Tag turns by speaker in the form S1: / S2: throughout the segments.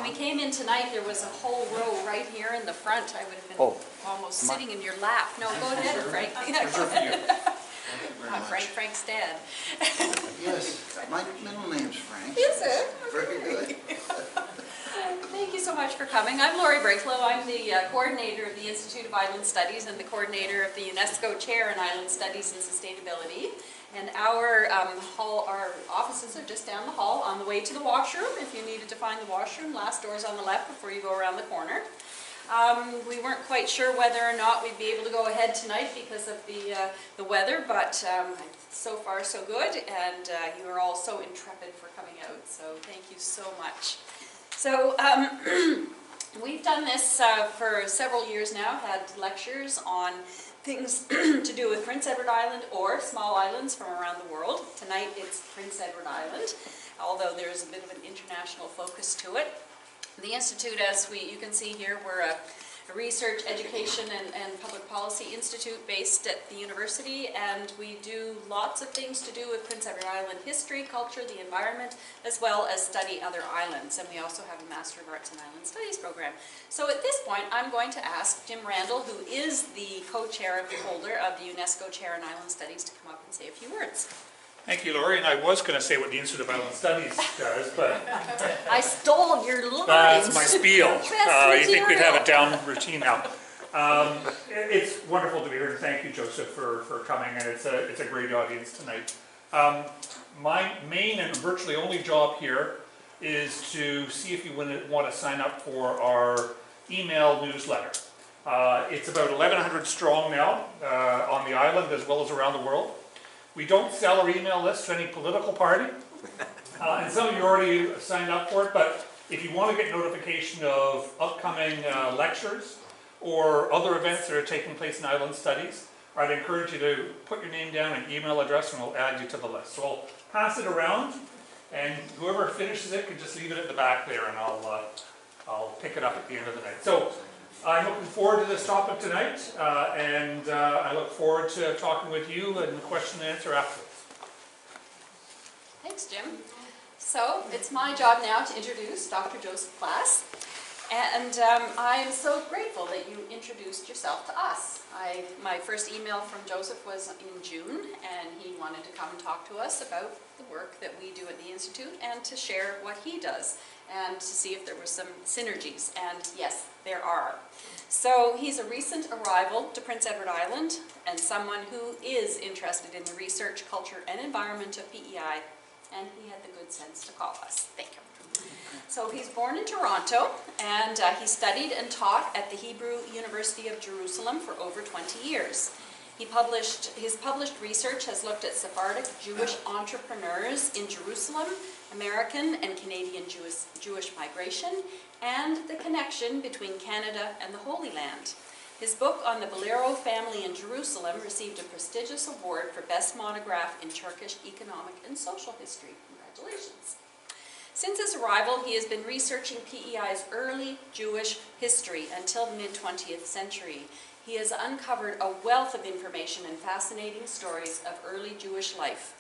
S1: When we came in tonight, there was a whole row right here in the front. I would have been almost sitting in your lap. No, go ahead, Frank. Frank's dad.
S2: Yes, my middle name's Frank.
S1: Is it?
S2: Very good.
S1: Thank you so much for coming. I'm Laurie Brinklow. I'm the coordinator of the Institute of Island Studies and the coordinator of the UNESCO Chair in Island Studies and Sustainability. And our offices are just down the hall on the way to the washroom. If you needed to find the washroom, last door's on the left before you go around the corner. We weren't quite sure whether or not we'd be able to go ahead tonight because of the weather, but so far so good, and you are all so intrepid for coming out, so thank you so much. So we've done this for several years now, had lectures on things to do with Prince Edward Island or small islands from around the world. Tonight it's Prince Edward Island, although there's a bit of an international focus to it. The Institute, as you can see here, we're a research, education, and public policy institute based at the university, and we do lots of things to do with Prince Edward Island history, culture, the environment, as well as study other islands. And we also have a Master of Arts in Island Studies program. So at this point, I'm going to ask Jim Randall, who is the co-chair and holder of the UNESCO Chair in Island Studies, to come up and say a few words.
S3: Thank you, Laurie, and I was going to say what the Institute of Island Studies does, but
S1: I stole your lines.
S3: That's my spiel. You think we'd have a down routine now. It's wonderful to be here, and thank you, Joseph, for coming, and it's a great audience tonight. My main and virtually only job here is to see if you want to sign up for our email newsletter. It's about 1,100 strong now on the island as well as around the world. We don't sell our email list to any political party, and some of you already signed up for it, but if you want to get notification of upcoming lectures or other events that are taking place in Island Studies, I'd encourage you to put your name down and email address and we'll add you to the list. So I'll pass it around, and whoever finishes it can just leave it at the back there, and I'll pick it up at the end of the night. So I'm looking forward to this topic tonight, and I look forward to talking with you and question and answer afterwards.
S1: Thanks, Jim. So it's my job now to introduce Dr. Joseph Klass, and I'm so grateful that you introduced yourself to us. My first email from Joseph was in June, and he wanted to come and talk to us about the work that we do at the Institute and to share what he does and to see if there were some synergies, and yes, there are. So he's a recent arrival to Prince Edward Island and someone who is interested in the research, culture, and environment of PEI, and he had the good sense to call us. Thank you. So he's born in Toronto, and he studied and taught at the Hebrew University of Jerusalem for over 20 years. His published research has looked at Sephardic Jewish entrepreneurs in Jerusalem, American and Canadian Jewish migration, and the connection between Canada and the Holy Land. His book on the Bolero family in Jerusalem received a prestigious award for Best Monograph in Turkish Economic and Social History. Congratulations. Since his arrival, he has been researching PEI's early Jewish history until the mid-20th century. He has uncovered a wealth of information and fascinating stories of early Jewish life.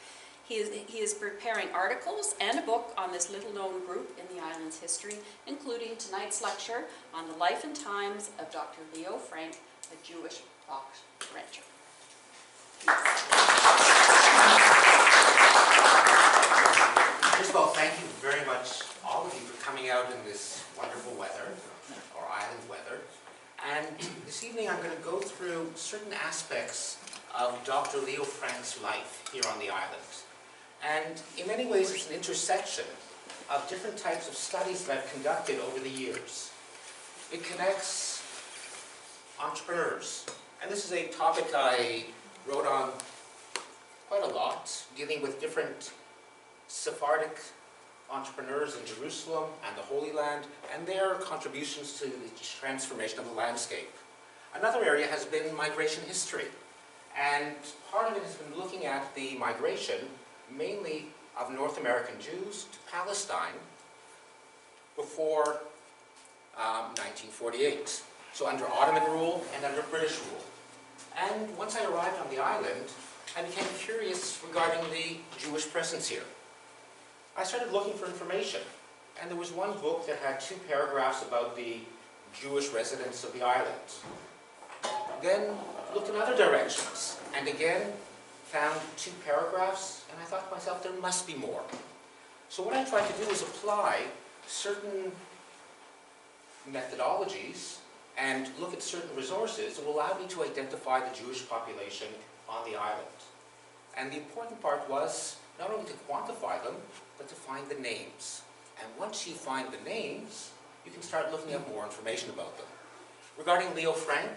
S1: He is preparing articles and a book on this little-known group in the island's history, including tonight's lecture on the life and times of Dr. Leo Frank, a Jewish box rancher.
S4: First of all, thank you very much, all of you, for coming out in this wonderful weather, or island weather. And this evening I'm going to go through certain aspects of Dr. Leo Frank's life here on the island. And in many ways it's an intersection of different types of studies that I've conducted over the years. It connects entrepreneurs. And this is a topic I wrote on quite a lot, dealing with different Sephardic entrepreneurs in Jerusalem and the Holy Land, and their contributions to the transformation of the landscape. Another area has been migration history, and part of it has been looking at the migration, mainly of North American Jews to Palestine before 1948, so under Ottoman rule and under British rule. And once I arrived on the island, I became curious regarding the Jewish presence here. I started looking for information. and there was one book that had 2 paragraphs about the Jewish residents of the island. Then looked in other directions, and again found 2 paragraphs, and I thought to myself, there must be more. So what I tried to do is apply certain methodologies and look at certain resources that will allow me to identify the Jewish population on the island. And the important part was not only to quantify them, but to find the names. And once you find the names, you can start looking at more information about them. Regarding Leo Frank,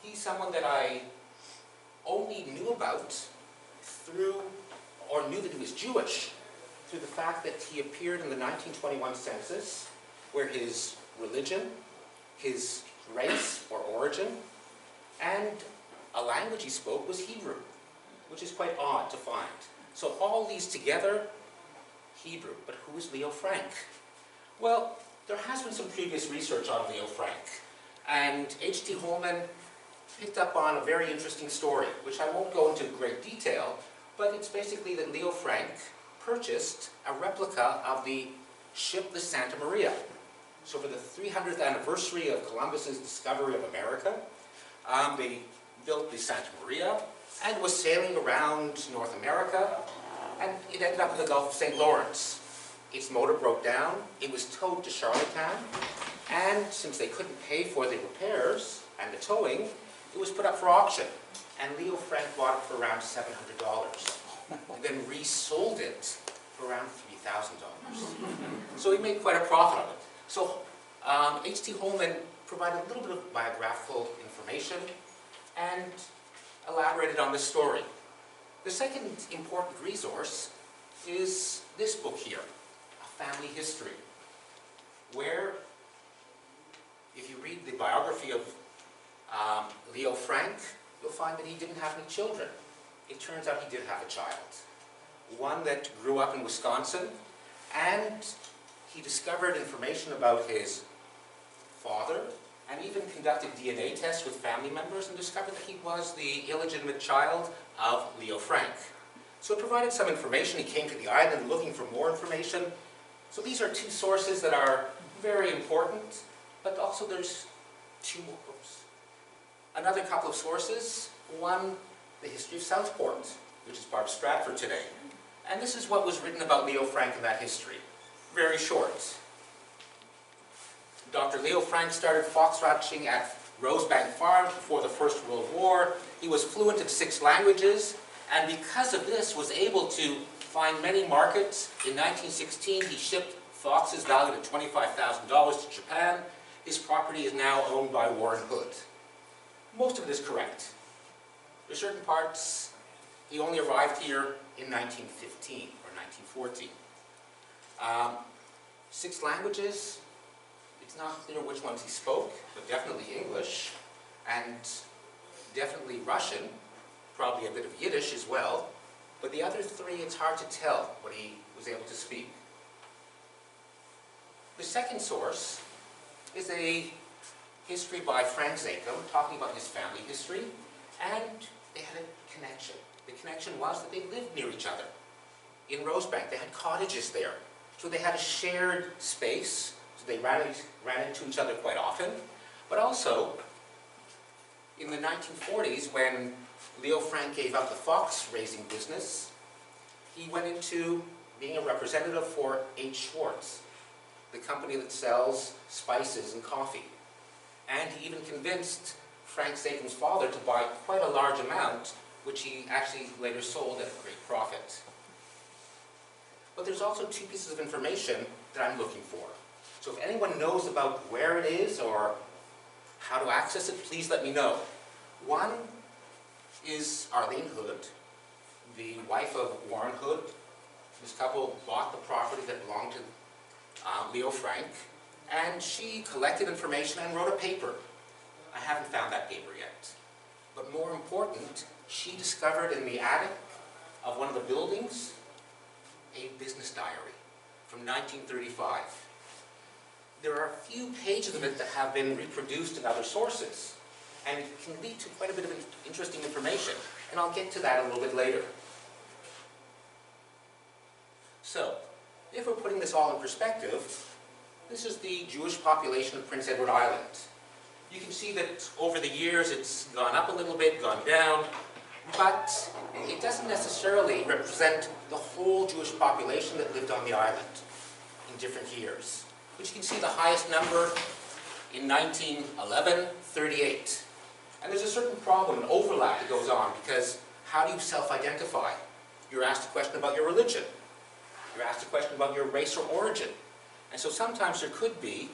S4: he's someone that I only knew about through, or knew that he was Jewish, through the fact that he appeared in the 1921 census, where his religion, his race or origin, and a language he spoke was Hebrew, which is quite odd to find. So all these together, Hebrew. But who is Leo Frank? Well, there has been some previous research on Leo Frank, and H.T. Holman picked up on a very interesting story, which I won't go into great detail, but it's basically that Leo Frank purchased a replica of the ship the Santa Maria. So for the 300th anniversary of Columbus's discovery of America, they built the Santa Maria and was sailing around North America, and it ended up in the Gulf of St. Lawrence. Its motor broke down, it was towed to Charlottetown, and since they couldn't pay for the repairs and the towing, it was put up for auction. And Leo Frank bought it for around $700, and then resold it for around $3,000. So he made quite a profit on it. So H.T. Holman provided a little bit of biographical information and elaborated on this story. The second important resource is this book here, A Family History, where if you read the biography of Leo Frank, you'll find that he didn't have any children. It turns out he did have a child, one that grew up in Wisconsin, and he discovered information about his father and even conducted DNA tests with family members and discovered that he was the illegitimate child of Leo Frank. So it provided some information. He came to the island looking for more information. So these are 2 sources that are very important, but also there's 2 more books. Another couple of sources. One, the history of Southport, which is part of Stratford today. And this is what was written about Leo Frank in that history. Very short. Dr. Leo Frank started fox ranching at Rosebank Farm before the First World War. He was fluent in 6 languages, and because of this was able to find many markets. In 1916, he shipped foxes valued at $25,000 to Japan. His property is now owned by Warren Hood. Most of it is correct. There's certain parts, he only arrived here in 1915 or 1914. 6 languages, it's not clear which ones he spoke, but definitely English, and definitely Russian, probably a bit of Yiddish as well, but the other 3, it's hard to tell what he was able to speak. The second source is a history by Frank Zakem, talking about his family history, and they had a connection. The connection was that they lived near each other. In Rosebank, they had cottages there, so they had a shared space, so they ran into each other quite often. But also, in the 1940s, when Leo Frank gave up the fox raising business, he went into being a representative for H. Schwartz, the company that sells spices and coffee. And he even convinced Frank Zakem's father to buy quite a large amount, which he actually later sold at a great profit. But there's also 2 pieces of information that I'm looking for. So if anyone knows about where it is or how to access it, please let me know. One is Arlene Hood, the wife of Warren Hood. This couple bought the property that belonged to Leo Frank, and she collected information and wrote a paper. I haven't found that paper yet. But more important, she discovered in the attic of one of the buildings a business diary from 1935. There are a few pages of it that have been reproduced in other sources, and it can lead to quite a bit of interesting information, and I'll get to that a little bit later. So, if we're putting this all in perspective, this is the Jewish population of Prince Edward Island. You can see that over the years it's gone up a little bit, gone down, but it doesn't necessarily represent the whole Jewish population that lived on the island in different years. But you can see the highest number in 1911, 38. And there's a certain problem, an overlap that goes on, because how do you self-identify? You're asked a question about your religion. You're asked a question about your race or origin. And so sometimes there could be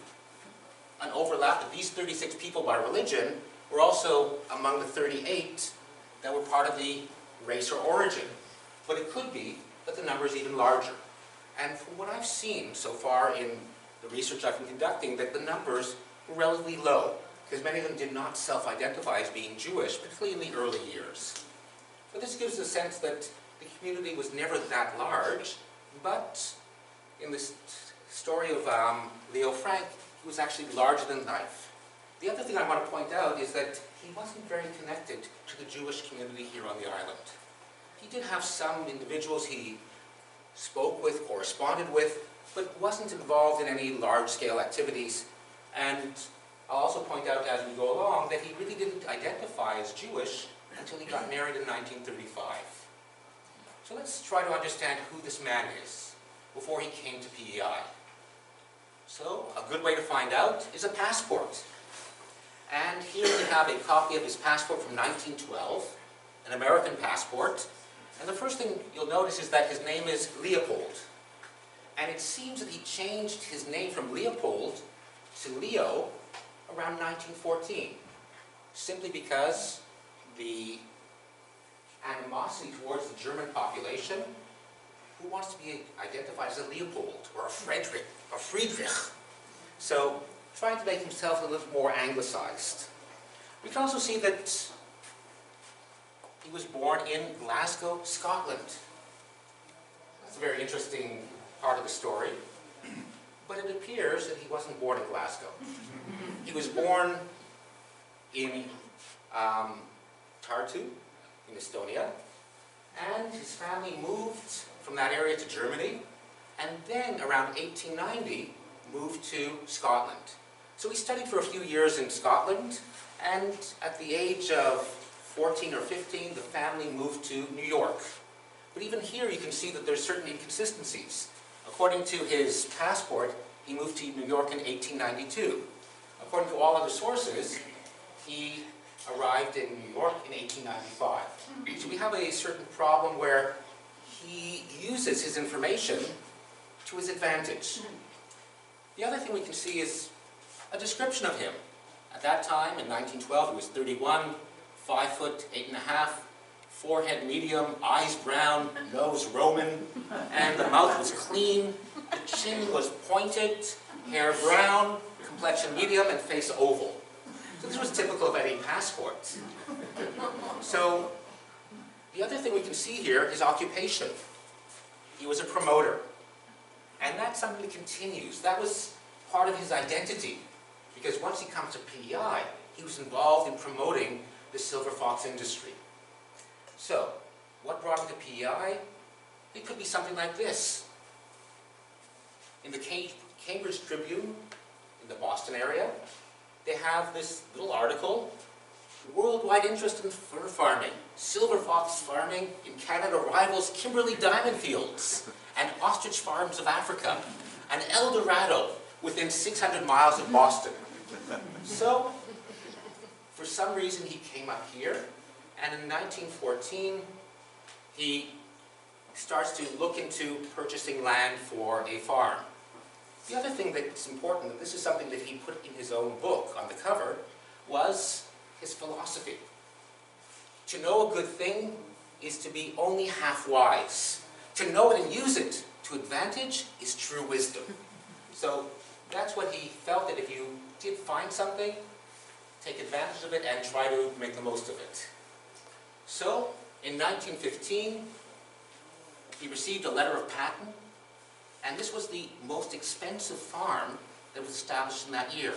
S4: an overlap that these 36 people by religion were also among the 38 that were part of the race or origin. But it could be that the number is even larger. And from what I've seen so far in the research I've been conducting, that the numbers were relatively low, because many of them did not self-identify as being Jewish, particularly in the early years. But this gives a sense that the community was never that large, but in this story of Leo Frank, he was actually larger than life. The other thing I want to point out is that he wasn't very connected to the Jewish community here on the island. He did have some individuals he spoke with, corresponded with, but wasn't involved in any large-scale activities. And I'll also point out as we go along that he really didn't identify as Jewish until he got married in 1935. So let's try to understand who this man is before he came to PEI. So a good way to find out is a passport. And here we have a copy of his passport from 1912, an American passport. And the first thing you'll notice is that his name is Leopold. And it seems that he changed his name from Leopold to Leo around 1914, simply because the animosity towards the German population, who wants to be identified as a Leopold or a Friedrich. So, trying to make himself a little more anglicized. We can also see that he was born in Glasgow, Scotland. That's a very interesting part of the story. But it appears that he wasn't born in Glasgow. He was born in Tartu, in Estonia, and his family moved from that area to Germany, and then around 1890 moved to Scotland. So he studied for a few years in Scotland, and at the age of 14 or 15, the family moved to New York. But even here you can see that there's certain inconsistencies. According to his passport, he moved to New York in 1892. According to all other sources, he arrived in New York in 1895. So we have a certain problem where he uses his information to his advantage. The other thing we can see is a description of him. At that time, in 1912, he was 31, 5 foot 8.5, forehead medium, eyes brown, nose Roman, and the mouth was clean, the chin was pointed, hair brown, complexion medium, and face oval. So this was typical of any passport. So the other thing we can see here is occupation. He was a promoter. And that's something that continues. That was part of his identity. Because once he comes to PEI, he was involved in promoting the silver fox industry. So, what brought him to PEI? It could be something like this. In the Cambridge Tribune, in the Boston area, they have this little article, worldwide interest in fur farming. Silver fox farming in Canada rivals Kimberley diamond fields and ostrich farms of Africa, and El Dorado within 600 miles of Boston. So, for some reason he came up here, and in 1914 he starts to look into purchasing land for a farm. The other thing that's important, and this is something that he put in his own book on the cover, was his philosophy. To know a good thing is to be only half wise. To know it and use it to advantage is true wisdom. So that's what he felt, that if you did find something, take advantage of it and try to make the most of it. So in 1915, he received a letter of patent, and this was the most expensive farm that was established in that year.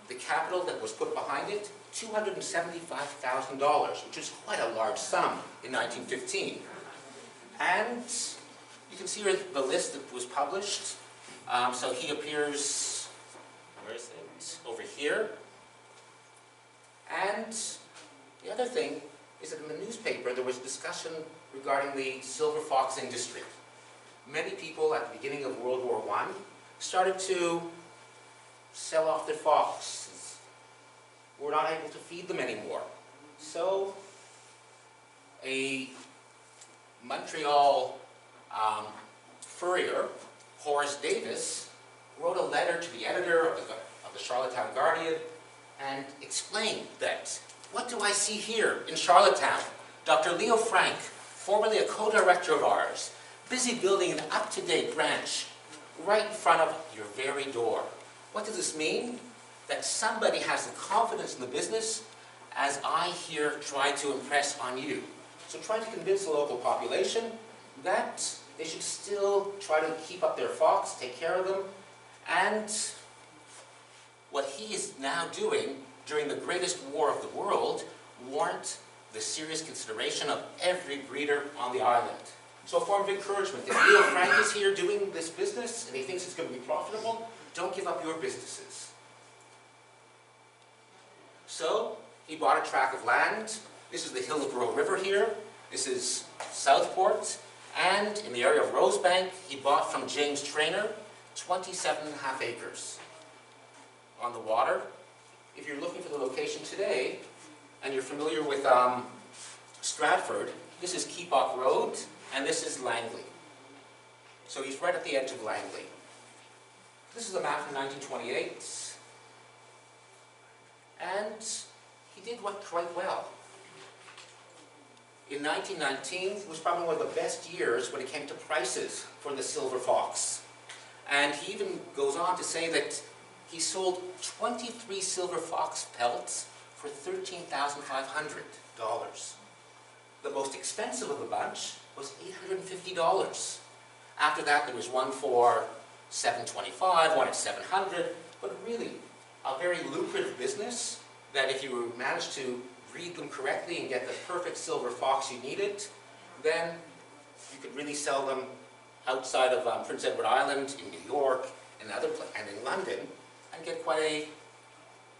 S4: The capital that was put behind it, $275,000, which is quite a large sum in 1915. And You can see here the list that was published. So he appears, where is it? Over here. And the other thing is that in the newspaper there was discussion regarding the silver fox industry. Many people at the beginning of World War I started to sell off their foxes. Were not able to feed them anymore. So a Montreal furrier, Horace Davis, wrote a letter to the editor of the Charlottetown Guardian and explained that, what do I see here in Charlottetown? Dr. Leo Frank, formerly a co-director of ours, busy building an up-to-date branch right in front of your very door. What does this mean? That somebody has the confidence in the business as I here try to impress on you. So try to convince the local population that they should still try to keep up their fox, take care of them, and what he is now doing during the greatest war of the world warrant the serious consideration of every breeder on the island. So a form of encouragement. If Leo Frank is here doing this business and he thinks it's going to be profitable, don't give up your businesses. So he bought a tract of land. This is the Hillsborough River here. This is Southport. And in the area of Rosebank, he bought from James Traynor 27.5 acres on the water. If you're looking for the location today, and you're familiar with Stratford, this is Keepok Road, and this is Langley. So he's right at the edge of Langley. This is a map from 1928, and he did quite well. In 1919, was probably one of the best years when it came to prices for the silver fox. And he even goes on to say that he sold 23 silver fox pelts for $13,500. The most expensive of the bunch was $850. After that, there was one for $725, one at $700, but really a very lucrative business that if you managed to breed them correctly and get the perfect silver fox you needed, then you could really sell them outside of Prince Edward Island, in New York, and in London, and get quite a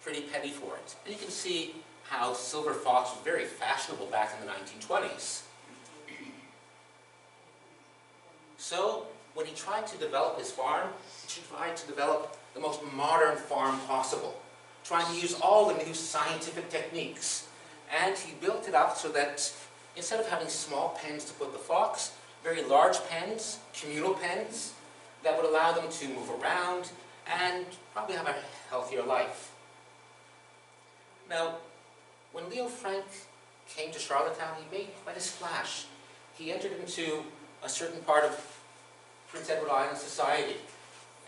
S4: pretty penny for it. And you can see how silver fox was very fashionable back in the 1920s. So when he tried to develop his farm, he tried to develop the most modern farm possible, trying to use all the new scientific techniques. And he built it up so that instead of having small pens to put the fox, very large pens, communal pens, that would allow them to move around and probably have a healthier life. Now, when Leo Frank came to Charlottetown, he made quite a splash. He entered into a certain part of Prince Edward Island society.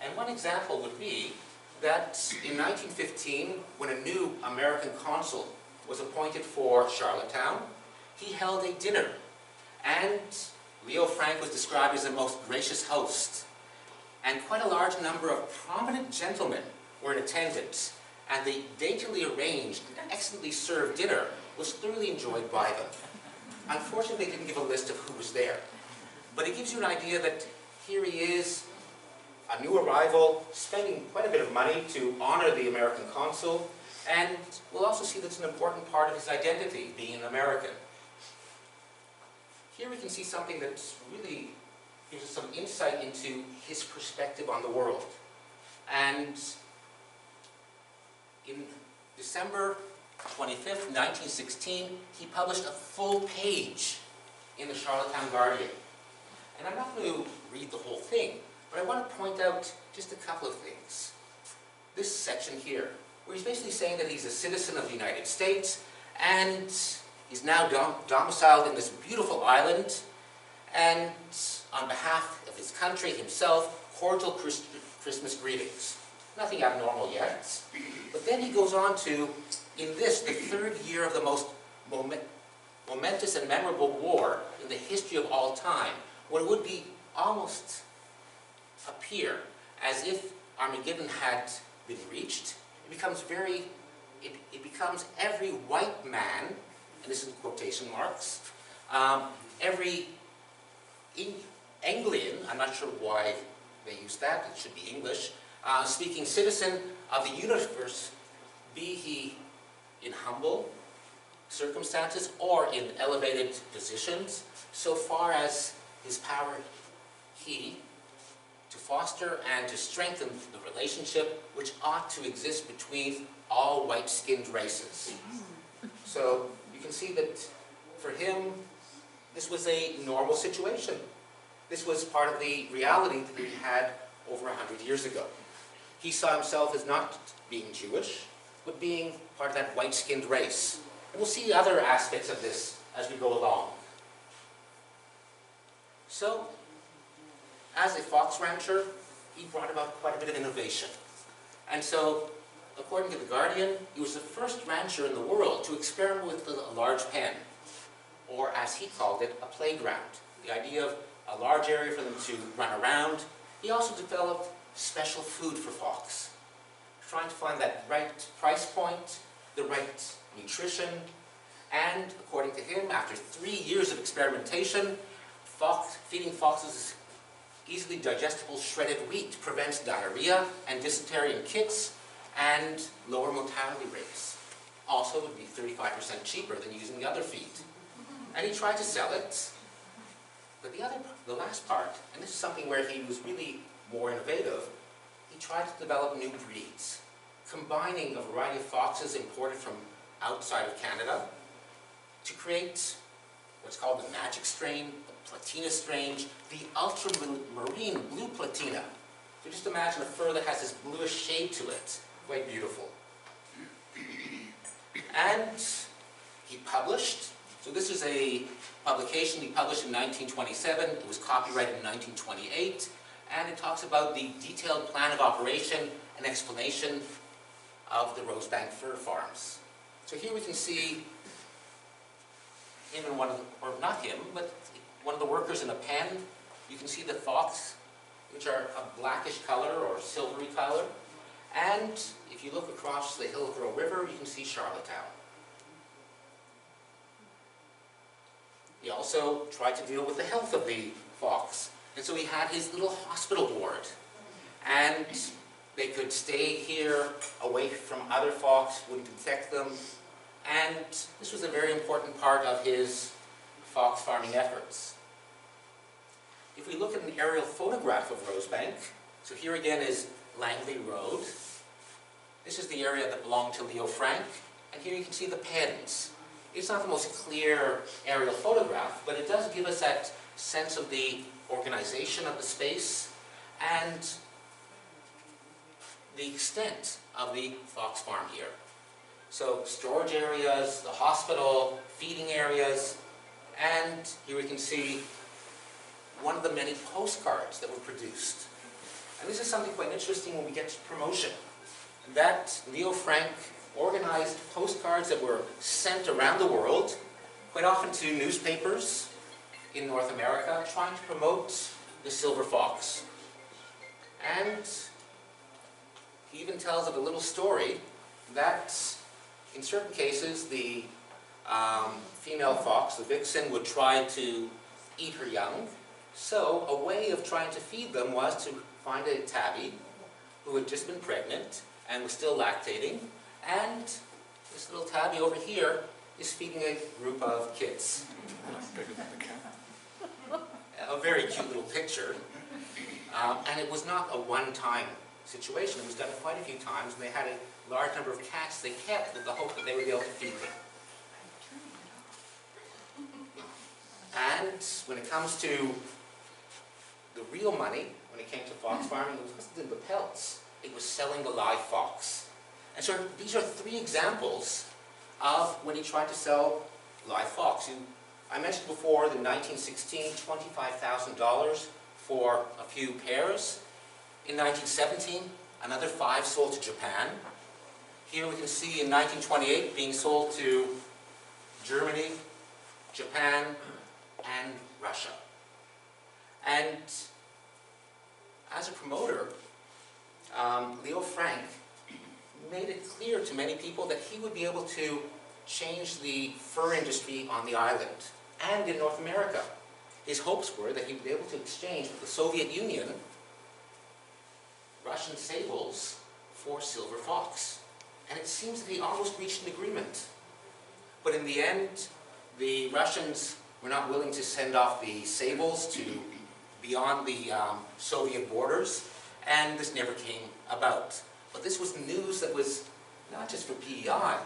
S4: And one example would be that in 1915, when a new American consul was appointed for Charlottetown, he held a dinner. And Leo Frank was described as the most gracious host. And quite a large number of prominent gentlemen were in attendance. And the daintily arranged and excellently served dinner was thoroughly enjoyed by them. Unfortunately, they didn't give a list of who was there. But it gives you an idea that here he is, a new arrival, spending quite a bit of money to honor the American consul, and we'll also see that's an important part of his identity, being an American. Here we can see something that really gives us some insight into his perspective on the world. And in December 25th, 1916, he published a full page in the Charlottetown Guardian. And I'm not going to read the whole thing, but I want to point out just a couple of things. This section here, where he's basically saying that he's a citizen of the United States, and he's now domiciled in this beautiful island, and on behalf of his country, himself, cordial Christmas greetings. Nothing abnormal yet. But then he goes on to, in this, the third year of the most momentous and memorable war in the history of all time, what would be almost appear as if Armageddon had been reached, it becomes every white man, and this is in quotation marks, every Anglian, I'm not sure why they use that, it should be English, speaking citizen of the universe, be he in humble circumstances or in elevated positions, so far as his power he to foster and to strengthen the relationship which ought to exist between all white-skinned races. So you can see that for him, this was a normal situation. This was part of the reality that he had over 100 years ago. He saw himself as not being Jewish, but being part of that white-skinned race. And we'll see other aspects of this as we go along. So, as a fox rancher, he brought about quite a bit of innovation. And so, according to The Guardian, he was the first rancher in the world to experiment with a large pen, or as he called it, a playground. The idea of a large area for them to run around. He also developed special food for fox, trying to find that right price point, the right nutrition, and according to him, after 3 years of experimentation, feeding foxes easily digestible shredded wheat prevents diarrhea and dysentery in kits and lower mortality rates. Also, it would be 35% cheaper than using the other feed. And he tried to sell it, but the last part, and this is something where he was really more innovative, he tried to develop new breeds, combining a variety of foxes imported from outside of Canada to create what's called the magic strain, the platina strain, the ultramarine blue platina. So just imagine a fur that has this bluish shade to it. Quite beautiful. And he published, so this is a publication he published in 1927, it was copyrighted in 1928, and it talks about the detailed plan of operation and explanation of the Rosebank fur farms. So here we can see him and or not him, but one of the workers in a pen. You can see the fox, which are a blackish color or silvery color. And if you look across the Hillsborough River, you can see Charlottetown. He also tried to deal with the health of the fox. And so he had his little hospital ward. And they could stay here away from other fox, wouldn't infect them. And this was a very important part of his fox farming efforts. If we look at an aerial photograph of Rosebank, so here again is Langley Road. This is the area that belonged to Leo Frank, and here you can see the pens. It's not the most clear aerial photograph, but it does give us that sense of the organization of the space and the extent of the fox farm here. So storage areas, the hospital, feeding areas, and here we can see one of the many postcards that were produced. And this is something quite interesting when we get to promotion. That Leo Frank organized postcards that were sent around the world, quite often to newspapers in North America, trying to promote the silver fox. And he even tells of a little story that in certain cases the female fox, the vixen, would try to eat her young. So a way of trying to feed them was to find a tabby who had just been pregnant and was still lactating, and this little tabby over here is feeding a group of kits. A very cute little picture. And it was not a one-time situation. It was done quite a few times, and they had a large number of cats they kept with the hope that they would be able to feed them. And when it comes to the real money, when it came to fox farming, it wasn't in the pelts. It was selling the live fox. And so these are 3 examples of when he tried to sell live fox. I mentioned before, in 1916, $25,000 for a few pairs. In 1917, another 5 sold to Japan. Here we can see in 1928 being sold to Germany, Japan, and Russia. And as a promoter, Leo Frank made it clear to many people that he would be able to change the fur industry on the island and in North America. his hopes were that he would be able to exchange with the Soviet Union Russian sables for silver fox. And it seems that he almost reached an agreement. But in the end, the Russians were not willing to send off the sables to beyond the Soviet borders, and this never came about. But this was news that was not just for PEI.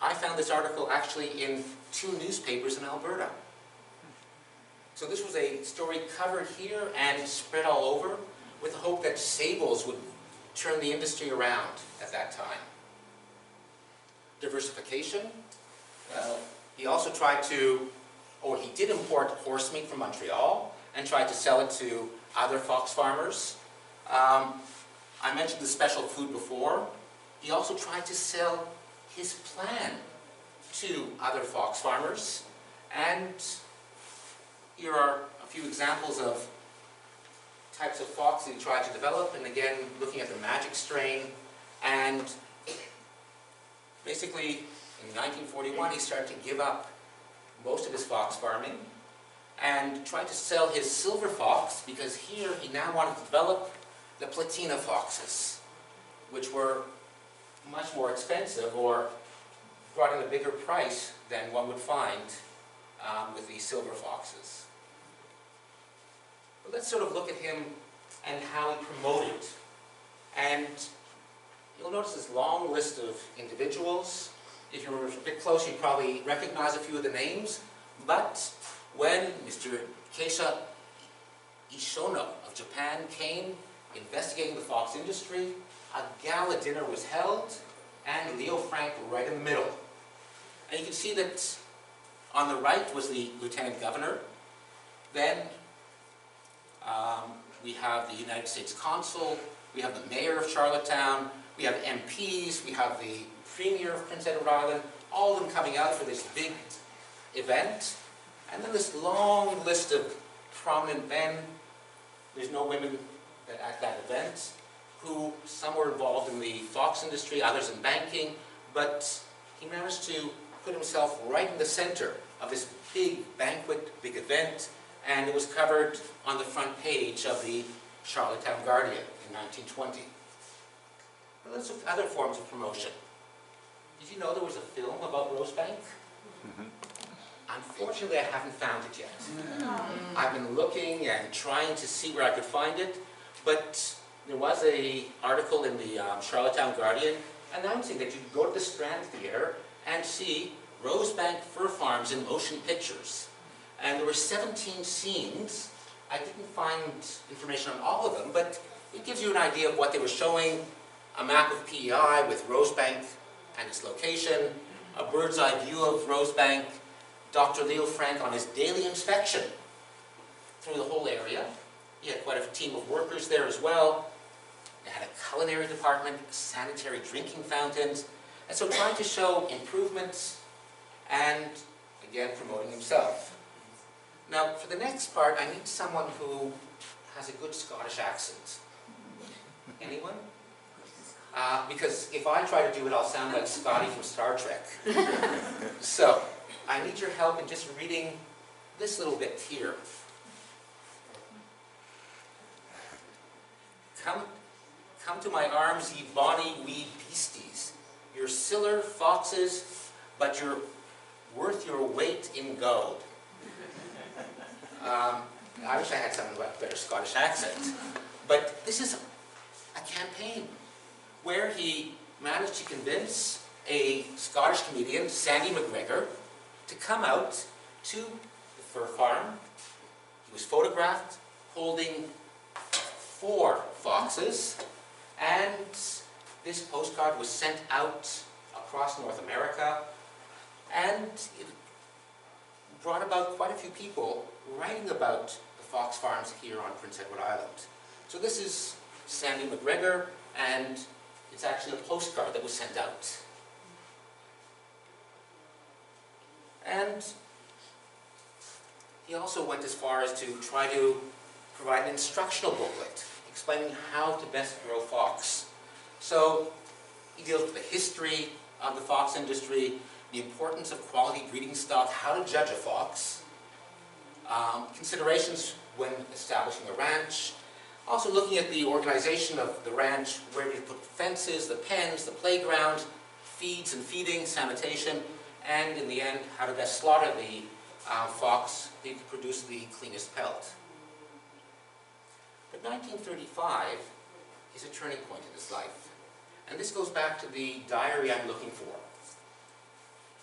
S4: I found this article actually in 2 newspapers in Alberta. So this was a story covered here and spread all over with the hope that sables would turn the industry around at that time. Diversification. Well, he also tried to, or he did import horse meat from Montreal and tried to sell it to other fox farmers. I mentioned the special food before. He also tried to sell his plan to other fox farmers. And here are a few examples of types of fox that he tried to develop. And again, looking at the magic strain. And basically, in 1941, he started to give up most of his fox farming and tried to sell his silver fox, because here he now wanted to develop the platina foxes, which were much more expensive or brought in a bigger price than one would find with the silver foxes. But let's sort of look at him and how he promoted. And you'll notice this long list of individuals. If you were a bit closer, you probably recognize a few of the names. But when Mr. Keisha Ishono of Japan came investigating the fox industry, a gala dinner was held, and Leo Frank were right in the middle. And you can see that on the right was the Lieutenant Governor. Then we have the United States Consul, we have the Mayor of Charlottetown, we have MPs, we have the Premier of Prince Edward Island, all of them coming out for this big event. And then this long list of prominent men. There's no women at that event, who some were involved in the fox industry, others in banking, but he managed to put himself right in the center of this big banquet, big event, and it was covered on the front page of the Charlottetown Guardian in 1920. But let's look at other forms of promotion. Did you know there was a film about Rosebank? Unfortunately, I haven't found it yet. I've been looking and trying to see where I could find it, but there was an article in the Charlottetown Guardian announcing that you could go to the Strand Theatre and see Rosebank Fur Farms in motion pictures. And there were 17 scenes. I didn't find information on all of them, but it gives you an idea of what they were showing. A map of PEI with Rosebank and its location, a bird's eye view of Rosebank, Dr. Leo Frank on his daily inspection through the whole area. He had quite a team of workers there as well. They had a culinary department, sanitary drinking fountains, and so trying to show improvements and, again, promoting himself. Now, for the next part, I need someone who has a good Scottish accent. Anyone? Because if I try to do it, I'll sound like Scotty from Star Trek. So, I need your help in just reading this little bit here. Come to my arms, ye bonny wee beasties. You're siller foxes, but you're worth your weight in gold. I wish I had someone with a better Scottish accent. But this is a campaign where he managed to convince a Scottish comedian, Sandy McGregor, to come out to the fur farm. He was photographed holding 4 foxes, and this postcard was sent out across North America, and it brought about quite a few people writing about the fox farms here on Prince Edward Island. So this is Sandy McGregor, and it's actually a postcard that was sent out. And he also went as far as to try to provide an instructional booklet explaining how to best grow fox. So he deals with the history of the fox industry, the importance of quality breeding stock, how to judge a fox. considerations when establishing a ranch, also looking at the organization of the ranch, where you put fences, the pens, the playground, feeds and feeding, sanitation, and in the end, how to best slaughter the fox that could produce the cleanest pelt. But 1935 is a turning point in his life. And this goes back to the diary I'm looking for.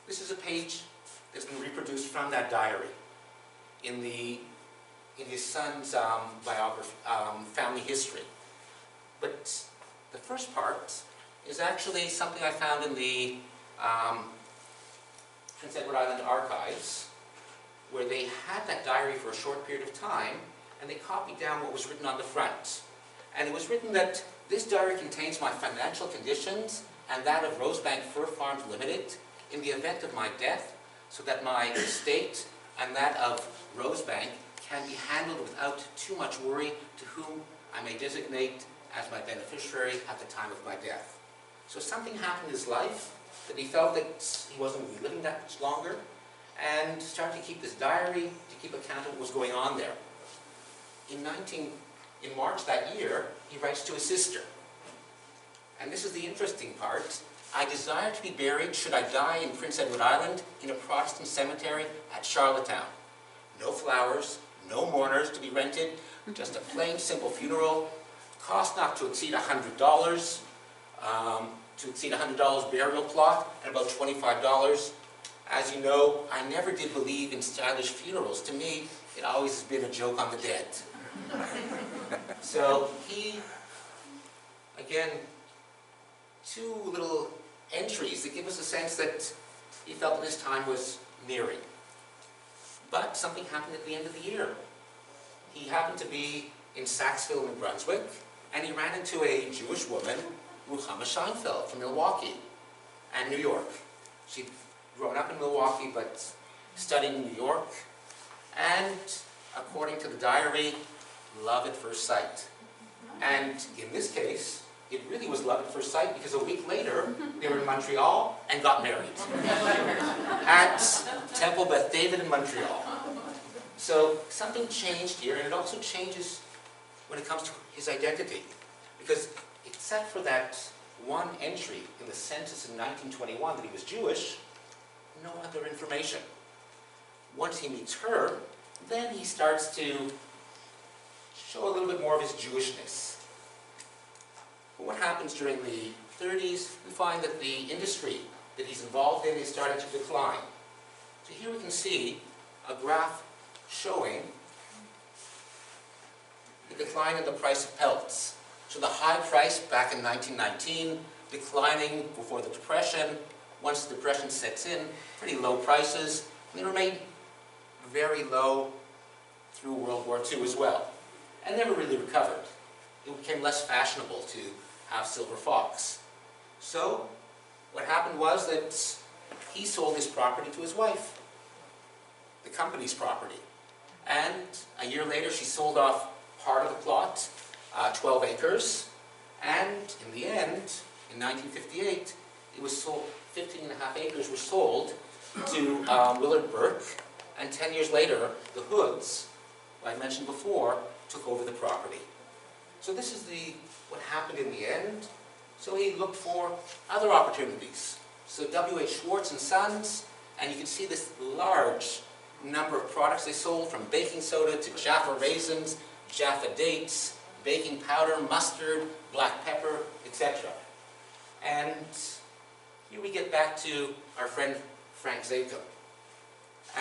S4: This is a page that's been reproduced from that diary in his son's biography, family history. But the first part is actually something I found in the Prince Edward Island archives, where they had that diary for a short period of time, and they copied down what was written on the front. And it was written that this diary contains my financial conditions and that of Rosebank Fur Farms Limited in the event of my death, so that my estate and that of Rosebank can be handled without too much worry, to whom I may designate as my beneficiary at the time of my death. So something happened in his life that he felt that he wasn't going to be living that much longer, and started to keep this diary to keep account of what was going on there. In March that year, he writes to his sister. And this is the interesting part. I desire to be buried, should I die in Prince Edward Island, in a Protestant cemetery at Charlottetown. No flowers, no mourners to be rented, just a plain, simple funeral, cost not to exceed $100, to exceed $100 burial plot, and about $25. As you know, I never did believe in stylish funerals. To me, it always has been a joke on the dead. So he, again, two little entries that give us a sense that he felt that his time was nearing. But something happened at the end of the year. He happened to be in Saxville, New Brunswick, and he ran into a Jewish woman, Ruchama Scheinfeld, from Milwaukee and New York. She'd grown up in Milwaukee, but studied in New York, and according to the diary, love at first sight. And in this case, it really was love at first sight, because a week later, they were in Montreal and got married at Temple Beth David in Montreal. So something changed here, and it also changes when it comes to his identity, because except for that one entry in the census in 1921 that he was Jewish, no other information. Once he meets her, then he starts to show a little bit more of his Jewishness. But what happens during the 30s, we find that the industry that he's involved in is starting to decline. So here we can see a graph showing the decline in the price of pelts. So the high price back in 1919, declining before the Depression. Once the Depression sets in, pretty low prices, and they remained very low through World War II as well, and never really recovered. It became less fashionable to have silver fox. So what happened was that he sold his property to his wife, the company's property. And a year later, she sold off part of the plot, 12 acres, and in the end, in 1958, it was sold, 15.5 acres were sold to Willard Burke, and 10 years later, the Hoods, who I mentioned before, took over the property. So this is what happened in the end. So he looked for other opportunities. So W.H. Schwartz and Sons, and you can see this large number of products they sold, from baking soda to Jaffa raisins, Jaffa dates, baking powder, mustard, black pepper, etc. And here we get back to our friend Frank Zakum.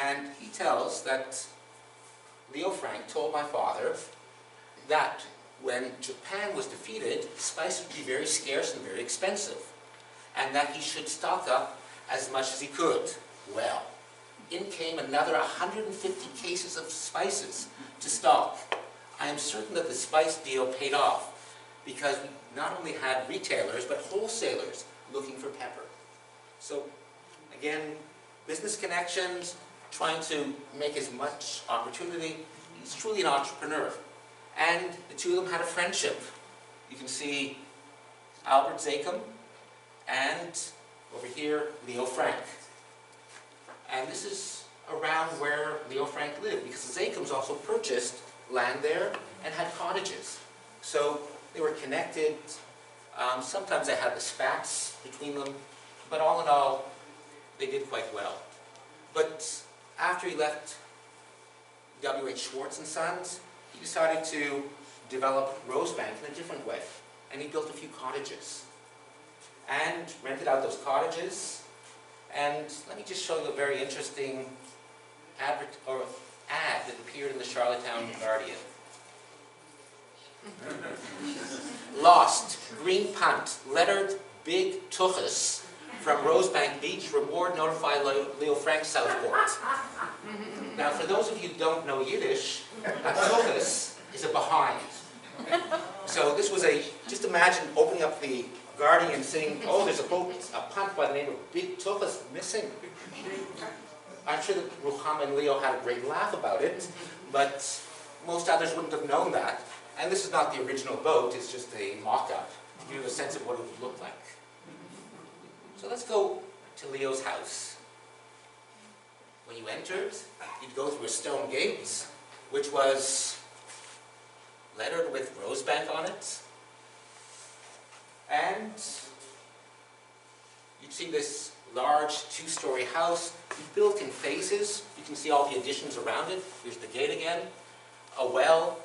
S4: And he tells that Leo Frank told my father that when Japan was defeated, spice would be very scarce and very expensive, and that he should stock up as much as he could. Well, in came another 150 cases of spices to stock. I am certain that the spice deal paid off, because we not only had retailers, but wholesalers looking for pepper. So, again, business connections, trying to make as much opportunity. He's truly an entrepreneur. And the two of them had a friendship. You can see Albert Zakum and over here, Leo Frank. And this is around where Leo Frank lived, because the Zakums also purchased land there and had cottages. So they were connected. Sometimes they had the spats between them, but all in all, they did quite well. But after he left W.H. Schwartz and Sons, he decided to develop Rosebank in a different way, and he built a few cottages and rented out those cottages. And let me just show you a very interesting ad that appeared in the Charlottetown Guardian. Lost, green punt, lettered big tuchus from Rosebank Beach, reward notify Leo Frank Southport. Now, for those of you who don't know Yiddish, a tuchus is a behind. So this was just imagine opening up the Guardian and saying, oh, there's a punt by the name of Big Tuchus missing. I'm sure that Ruchama and Leo had a great laugh about it, but most others wouldn't have known that. And this is not the original boat, it's just a mock-up to give you a sense of what it would look like. So let's go to Leo's house. When you entered, you'd go through a stone gate, which was lettered with Rosebank on it. And you'd see this large two-story house built in phases. You can see all the additions around it. Here's the gate again, a well,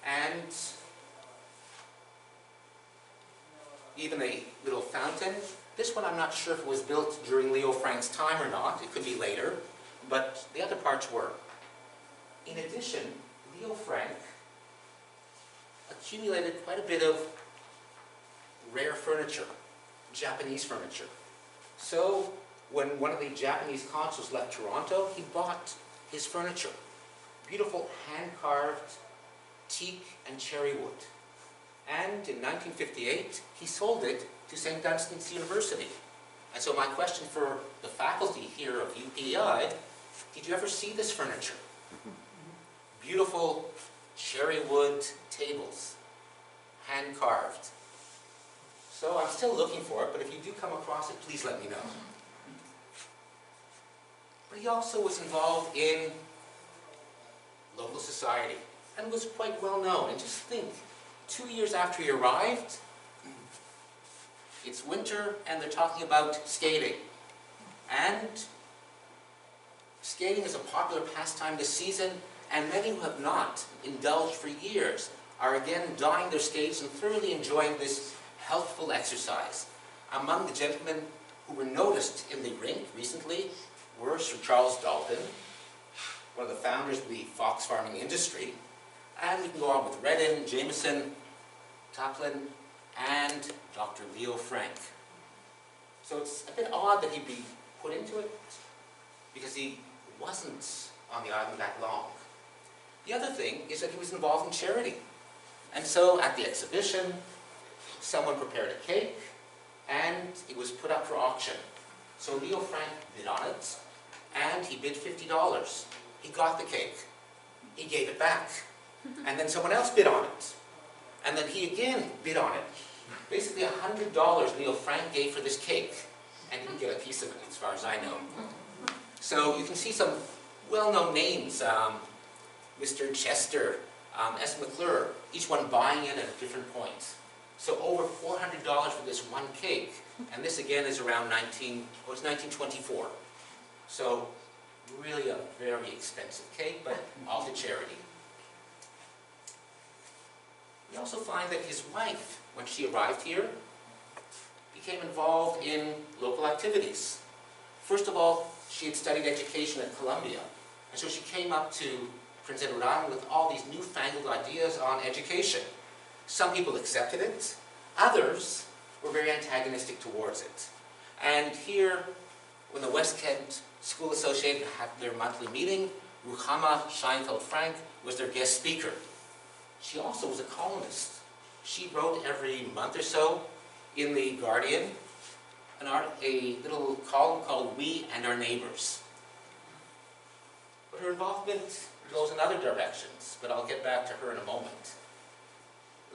S4: and even a little fountain. This one I'm not sure if it was built during Leo Frank's time or not. It could be later, but the other parts were. In addition, Leo Frank accumulated quite a bit of rare furniture, Japanese furniture. So when one of the Japanese consuls left Toronto, he bought his furniture. Beautiful hand-carved teak and cherry wood. And in 1958, he sold it to St. Dunstan's University. And so my question for the faculty here of UPEI, did you ever see this furniture? Beautiful cherry wood tables, hand-carved. So I'm still looking for it, but if you do come across it, please let me know. But he also was involved in local society and was quite well known. And just think, 2 years after he arrived, it's winter and they're talking about skating. And skating is a popular pastime this season, and many who have not indulged for years are again donning their skates and thoroughly enjoying this healthful exercise. Among the gentlemen who were noticed in the rink recently were Sir Charles Dalton, one of the founders of the fox farming industry, and we can go on with Redden, Jameson, Toplin, and Dr. Leo Frank. So it's a bit odd that he'd be put into it, because he wasn't on the island that long. The other thing is that he was involved in charity. And so at the exhibition, someone prepared a cake, and it was put up for auction. So Leo Frank bid on it, and he bid $50. He got the cake. He gave it back. And then someone else bid on it. And then he again bid on it. Basically $100 Leo Frank gave for this cake, and didn't get a piece of it, as far as I know. So you can see some well-known names, Mr. Chester, S. McClure, each one buying in at a different point. So over $400 for this one cake, and this again is around 1924. So really a very expensive cake, but all to charity. We also find that his wife, when she arrived here, became involved in local activities. First of all, she had studied education at Columbia, and so she came up to Prince Edward Island with all these newfangled ideas on education. Some people accepted it, others were very antagonistic towards it. And here, when the West Kent School Association had their monthly meeting, Ruchama Scheinfeld Frank was their guest speaker. She also was a columnist. She wrote every month or so in the Guardian a little column called We and Our Neighbors. But her involvement goes in other directions, but I'll get back to her in a moment.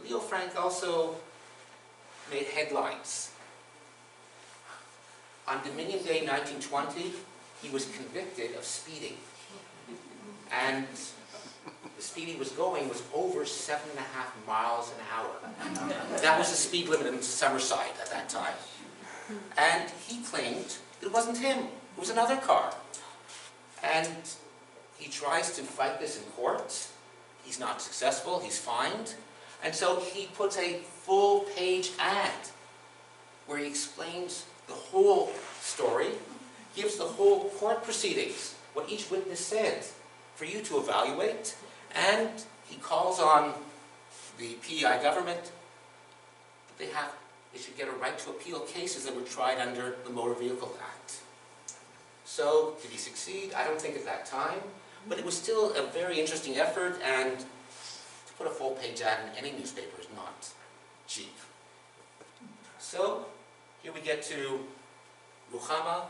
S4: Leo Frank also made headlines. On Dominion Day 1920, he was convicted of speeding. And the speed he was going was over 7.5 miles an hour. That was the speed limit in Summerside at that time. And he claimed it wasn't him, it was another car. And he tries to fight this in court. He's not successful, he's fined. And so he puts a full-page ad where he explains the whole story, gives the whole court proceedings, what each witness said, for you to evaluate, and he calls on the PEI government that they should get a right to appeal cases that were tried under the Motor Vehicle Act. So, did he succeed? I don't think at that time, but it was still a very interesting effort, and to put a full-page ad in any newspaper is not cheap. So, here we get to Ruchama,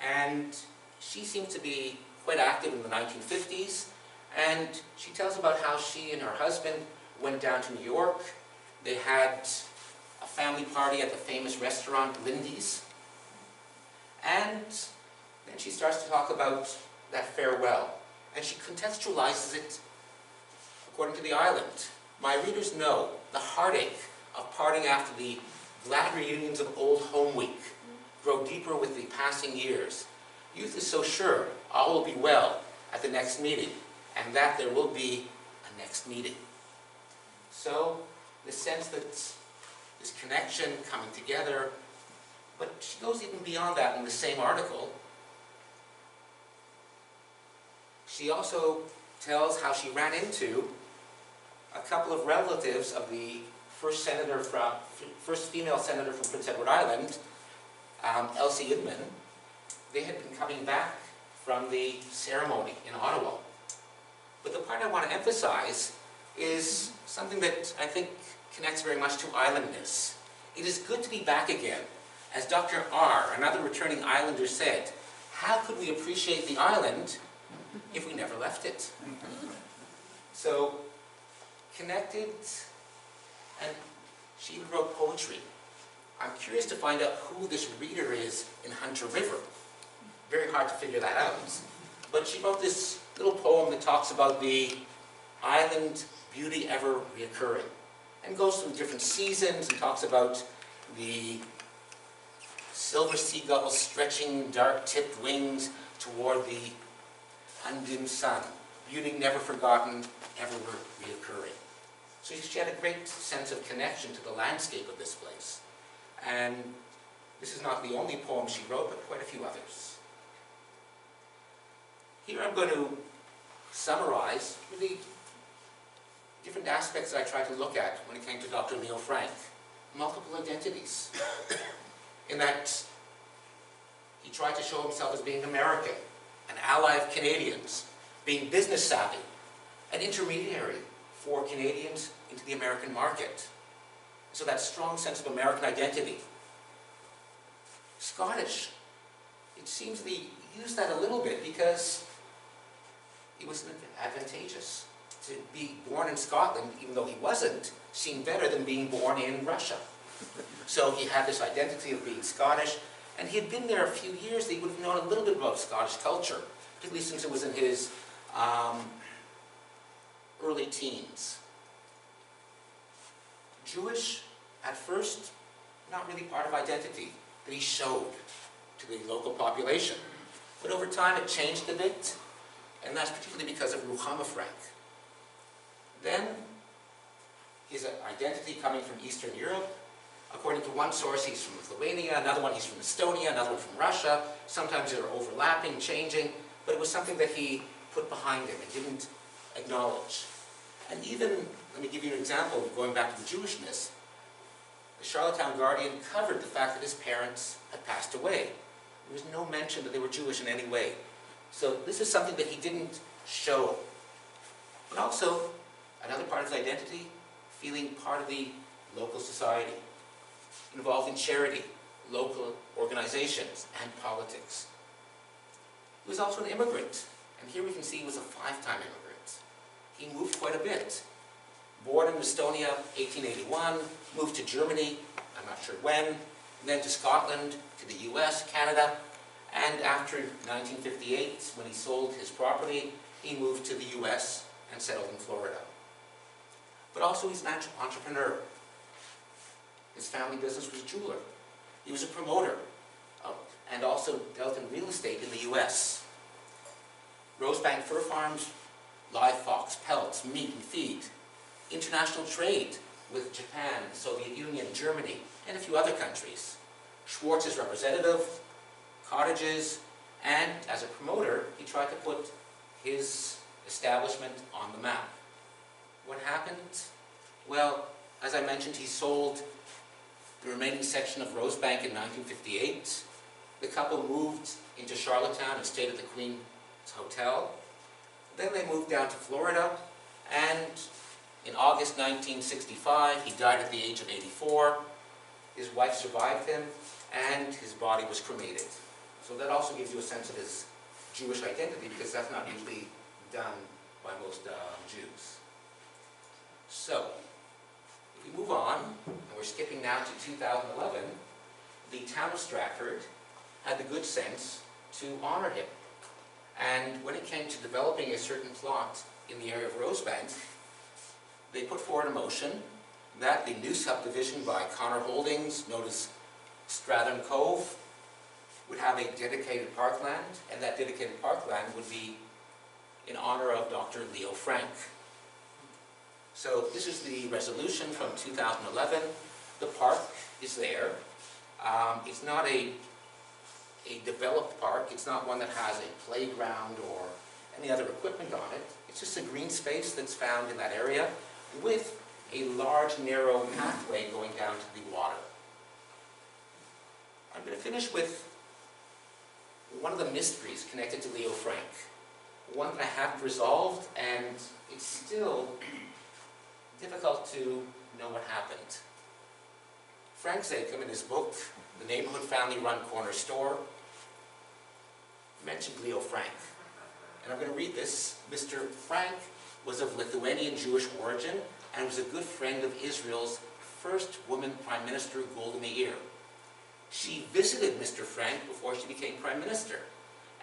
S4: and she seems to be quite active in the 1950s, and she tells about how she and her husband went down to New York. They had a family party at the famous restaurant Lindy's, and then she starts to talk about that farewell, and she contextualizes it according to the island. My readers know the heartache of parting after the glad reunions of old home week grow deeper with the passing years. Youth is so sure all will be well at the next meeting, and that there will be a next meeting. So, the sense that this connection coming together, but she goes even beyond that in the same article. She also tells how she ran into a couple of relatives of the first female senator from Prince Edward Island, Elsie Inman. They had been coming back from the ceremony in Ottawa. But the part I want to emphasize is something that I think connects very much to islandness. It is good to be back again. As Dr. R., another returning islander, said, how could we appreciate the island if we never left it? So, connected, and she even wrote poetry. I'm curious to find out who this reader is in Hunter River. Very hard to figure that out. But she wrote this little poem that talks about the island beauty ever reoccurring, and goes through different seasons and talks about the silver seagulls stretching dark-tipped wings toward the undimmed sun, beauty never forgotten, ever reoccurring. So she had a great sense of connection to the landscape of this place. And this is not the only poem she wrote, but quite a few others. Here I'm going to summarize really different aspects that I tried to look at when it came to Dr. Leo Frank. Multiple identities. In that he tried to show himself as being American, an ally of Canadians, being business savvy, an intermediary for Canadians into the American market. So that strong sense of American identity. Scottish. It seems that he used that a little bit because it was advantageous. To be born in Scotland, even though he wasn't, seemed better than being born in Russia. So he had this identity of being Scottish, and he had been there a few years, that he would have known a little bit about Scottish culture, particularly since it was in his early teens. Jewish, at first, not really part of identity that he showed to the local population. But over time it changed a bit, and that's particularly because of Ruchama Frank. Then, his identity coming from Eastern Europe. According to one source, he's from Lithuania, another one he's from Estonia, another one from Russia. Sometimes they're overlapping, changing, but it was something that he put behind him and didn't acknowledge. And even, let me give you an example of going back to the Jewishness. The Charlottetown Guardian covered the fact that his parents had passed away. There was no mention that they were Jewish in any way. So this is something that he didn't show. But also, another part of his identity, feeling part of the local society, involved in charity, local organizations, and politics. He was also an immigrant, and here we can see he was a 5-time immigrant. He moved quite a bit. Born in Estonia, 1881, moved to Germany, I'm not sure when, and then to Scotland, to the US, Canada, And after 1958, when he sold his property, he moved to the US and settled in Florida. But also he's an entrepreneur. His family business was jeweler. He was a promoter and also dealt in real estate in the US. Rosebank Fur Farms, live fox, pelts, meat and feed, international trade with Japan, the Soviet Union, Germany, and a few other countries. Schwartz's representative, cottages, and as a promoter, he tried to put his establishment on the map. What happened? Well, as I mentioned, he sold the remaining section of Rosebank in 1958. The couple moved into Charlottetown and stayed at the Queen's Hotel. Then they moved down to Florida, and in August 1965, he died at the age of 84. His wife survived him, and his body was cremated. So that also gives you a sense of his Jewish identity, because that's not usually done by most Jews. So, if we move on, and we're skipping now to 2011, the town of Stratford had the good sense to honor him. And when it came to developing a certain plot in the area of Rosebank, they put forward a motion that the new subdivision by Connor Holdings, known as Strathern Cove, would have a dedicated parkland, and that dedicated parkland would be in honor of Dr. Leo Frank. So this is the resolution from 2011. The park is there. It's not a developed park. It's not one that has a playground or any other equipment on it. It's just a green space that's found in that area with a large, narrow pathway going down to the water. I'm going to finish with one of the mysteries connected to Leo Frank. One that I haven't resolved, and it's still difficult to know what happened. Frank Zakem, in his book, The Neighborhood Family-Run Corner Store, mentioned Leo Frank. And I'm going to read this. Mr. Frank was of Lithuanian Jewish origin and was a good friend of Israel's first woman Prime Minister, Golda Meir. She visited Mr. Frank before she became Prime Minister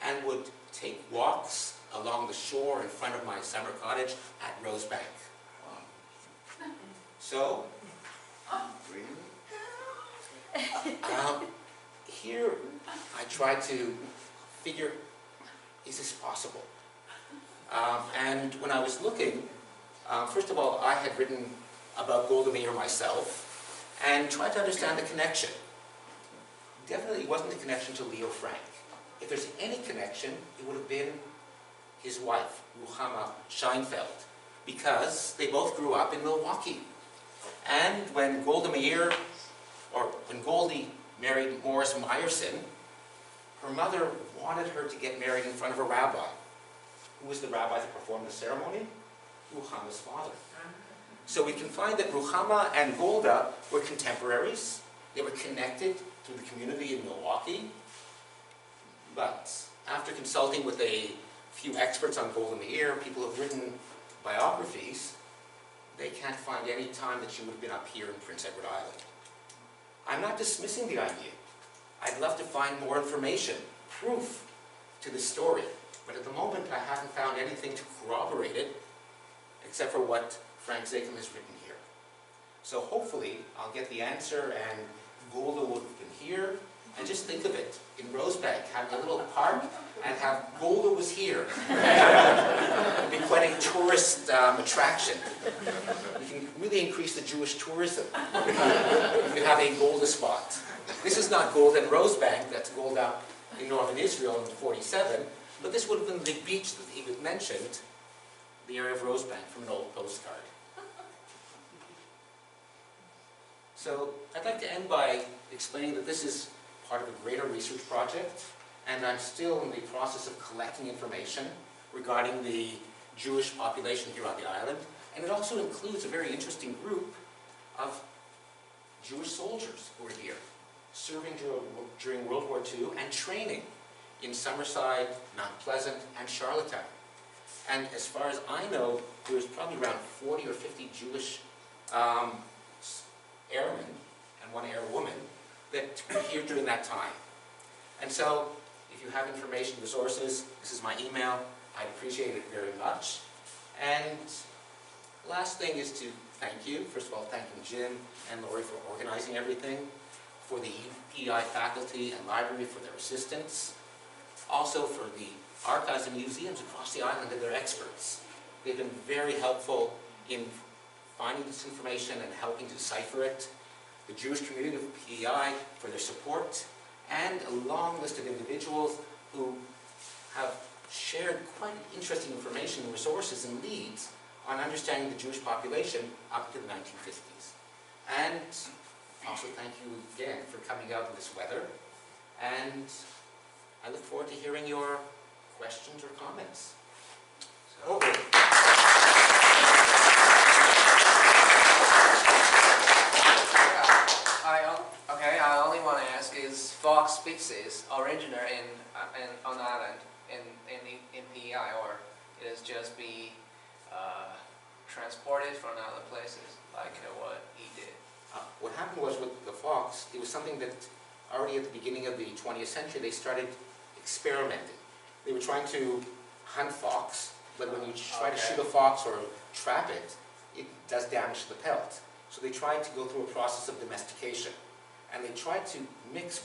S4: and would take walks along the shore in front of my summer cottage at Rosebank. So, here I tried to figure, is this possible? And when I was looking, first of all, I had written about Golda Meir myself and tried to understand the connection. Definitely it wasn't a connection to Leo Frank. If there's any connection, it would have been his wife, Ruchama Scheinfeld, because they both grew up in Milwaukee. And when Golda Meir, or when Goldie married Morris Meyerson, her mother wanted her to get married in front of a rabbi. Who was the rabbi that performed the ceremony? Ruchama's father. So we can find that Ruchama and Golda were contemporaries. They were connected to the community in Milwaukee. But after consulting with a few experts on Golda Meir, people have written biographies, they can't find any time that she would have been up here in Prince Edward Island. I'm not dismissing the idea. I'd love to find more information, proof to this story. But at the moment, I haven't found anything to corroborate it, except for what Frank Zakem has written here. So hopefully, I'll get the answer, and Golda would have been here. And just think of it, in Rosebank, having a little park, and have Golda was here. It would be quite a tourist attraction. We can really increase the Jewish tourism. We could have a Golda spot. This is not Golda in Rosebank, that's Golda in northern Israel in 47, but this would have been the beach that he mentioned, the area of Rosebank, from an old postcard. So I'd like to end by explaining that this is part of a greater research project, and I'm still in the process of collecting information regarding the Jewish population here on the island, and it also includes a very interesting group of Jewish soldiers who are here, serving during World War II and training in Summerside, Mount Pleasant, and Charlottetown. And as far as I know, there's probably around 40 or 50 Jewish airmen and one airwoman that were here during that time. And so If you have information, resources, this is my email. I'd appreciate it very much. And last thing is to thank you. First of all, thanking Jim and Lori for organizing everything, for the UPEI faculty and library for their assistance, also for the archives and museums across the island and their experts. They've been very helpful in finding this information and helping to decipher it. The Jewish community of PEI for their support, and a long list of individuals who have shared quite interesting information, resources, and leads on understanding the Jewish population up to the 1950s. And also thank you again for coming out in this weather. And I look forward to hearing your questions or comments. So,
S5: I only want to ask: is fox species original on the island in PEI, or it is just be transported from other places, like what he did?
S4: what happened was with the fox, it was something that already at the beginning of the 20th century they started experimenting. They were trying to hunt fox, but when you try to shoot a fox or trap it, it does damage to the pelt. So they tried to go through a process of domestication. And they tried to mix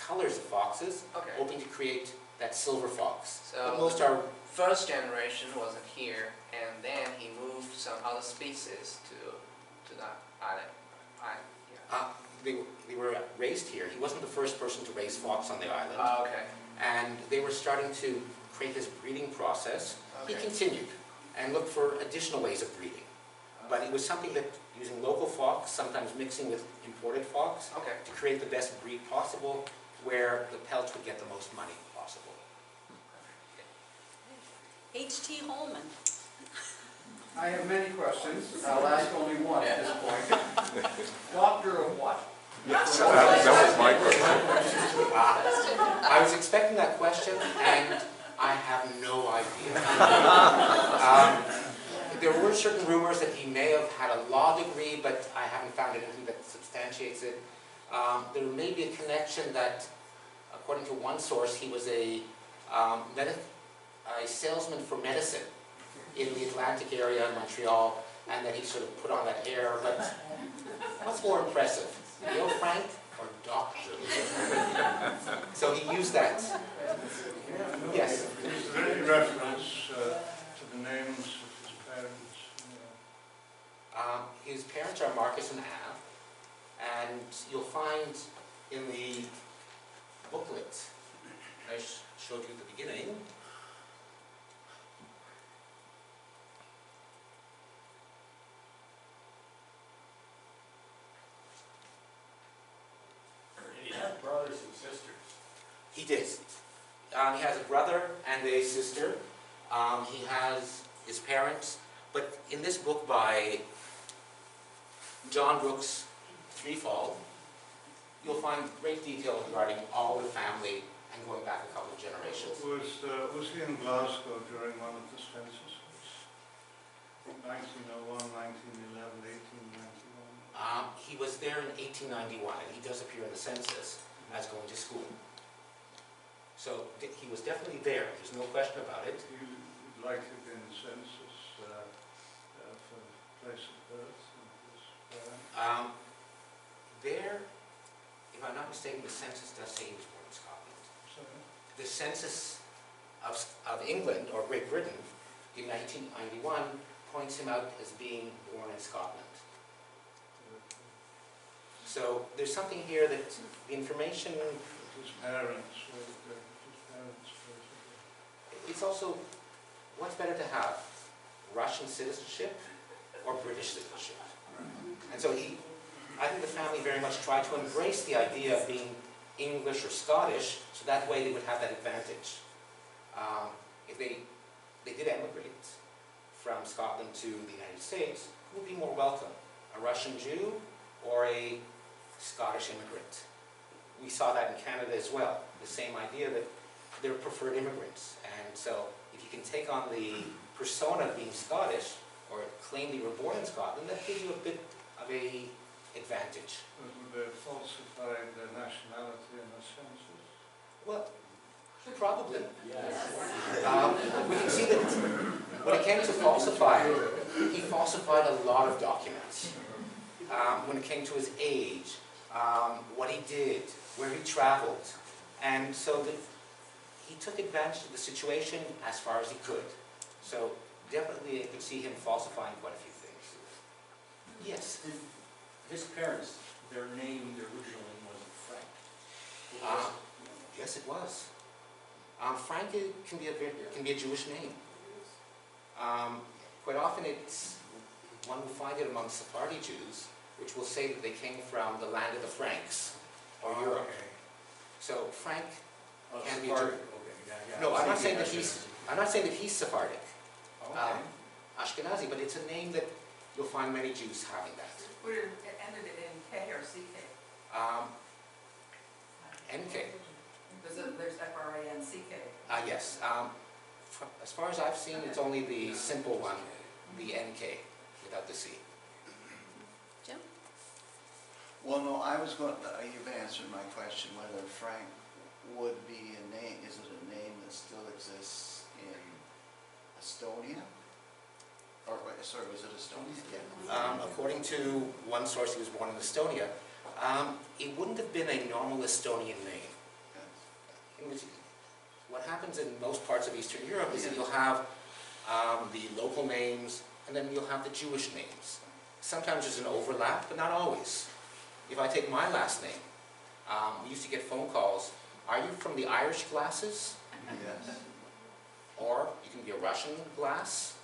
S4: colors of foxes, hoping to create that silver fox.
S5: So
S4: but most are
S5: first generation wasn't here, and then he moved some other species to that island.
S4: They were raised here. He wasn't the first person to raise fox on the island. And they were starting to create this breeding process. He continued and looked for additional ways of breeding. But it was something that, using local fox, sometimes mixing with imported fox, to create the best breed possible, where the pelts would get the most money possible.
S1: H.T. Holman.
S6: I have many questions. I'll ask only one at this point. Doctor of what?
S7: That was my question.
S4: I was expecting that question, and I have no idea. There were certain rumors that he may have had a law degree, but I haven't found anything that substantiates it. There may be a connection that, according to one source, he was a salesman for medicine in the Atlantic area in Montreal, and that he sort of put on that air. But what's more impressive, Leo Frank or Doctor? So he used that. Yes?
S6: Is there any reference to the names of his parents?
S4: His parents are Marcus and Anna, and you'll find in the booklet I showed you at the beginning,
S8: He had brothers and sisters.
S4: he did. He has a brother and a sister. He has his parents. But in this book by John Brooks Threefall, you'll find great detail regarding all the family and going back a couple of generations.
S6: Was he in Glasgow during one of the censuses? 1901, 1911, 1891?
S4: He was there in 1891, and he does appear in the census as going to school. So he was definitely there. There's no question about it.
S6: He'd likely been in the census for place of birth and his parents.
S4: There, if I'm not mistaken, the census does say he was born in Scotland.
S6: Sorry?
S4: The census of England, or Great Britain, in 1991 points him out as being born in Scotland. So there's something here that the information,
S6: His parents were
S4: it's also, what's better to have, Russian citizenship or British citizenship? And so I think the family very much tried to embrace the idea of being English or Scottish, so that way they would have that advantage. If they did emigrate from Scotland to the United States, who would be more welcome, a Russian Jew or a Scottish immigrant? We saw that in Canada as well, the same idea that they're preferred immigrants. And so if you can take on the persona of being Scottish, or claim that you were born in Scotland, that gives you a bit of a advantage.
S6: Would they falsified their nationality in the census?
S4: Well, Probably.
S8: Yes.
S4: We can see that when it came to falsifying, he falsified a lot of documents. When it came to his age, what he did, where he traveled, and so that he took advantage of the situation as far as he could. So definitely I could see him falsifying quite a few things. Yes?
S8: His parents, their name, their original name wasn't Frank. It
S4: Uh,
S8: was-
S4: yes, it was. Frank can be a Jewish name. Quite often one will find it among Sephardi Jews, which will say that they came from the land of the Franks, or Europe.
S8: Okay.
S4: So Frank
S8: Oh,
S4: can be a
S8: Sephardi,
S4: Jew.
S8: okay, yeah.
S4: No, I'm not saying
S8: Ashkenazi.
S4: that he's Sephardic,
S8: Okay.
S4: Ashkenazi, but it's a name that you'll find many Jews having that.
S9: Would it ended in K or CK?
S4: NK.
S9: There's FRANCK.
S4: Yes. As far as I've seen, it's only the simple one, the NK, without the C.
S1: Jim?
S2: Well, no, you've answered my question, whether Frank would be a name, is it a name that still exists in Estonia? Or, sorry, was it Estonia? Yeah.
S4: According to one source, he was born in Estonia. It wouldn't have been a normal Estonian name. What happens in most parts of Eastern Europe is that you'll have the local names, and then you'll have the Jewish names. Sometimes there's an overlap, but not always. If I take my last name, we used to get phone calls, are you from the Irish Glasses?
S2: Yes.
S4: Or you can be a Russian Glass,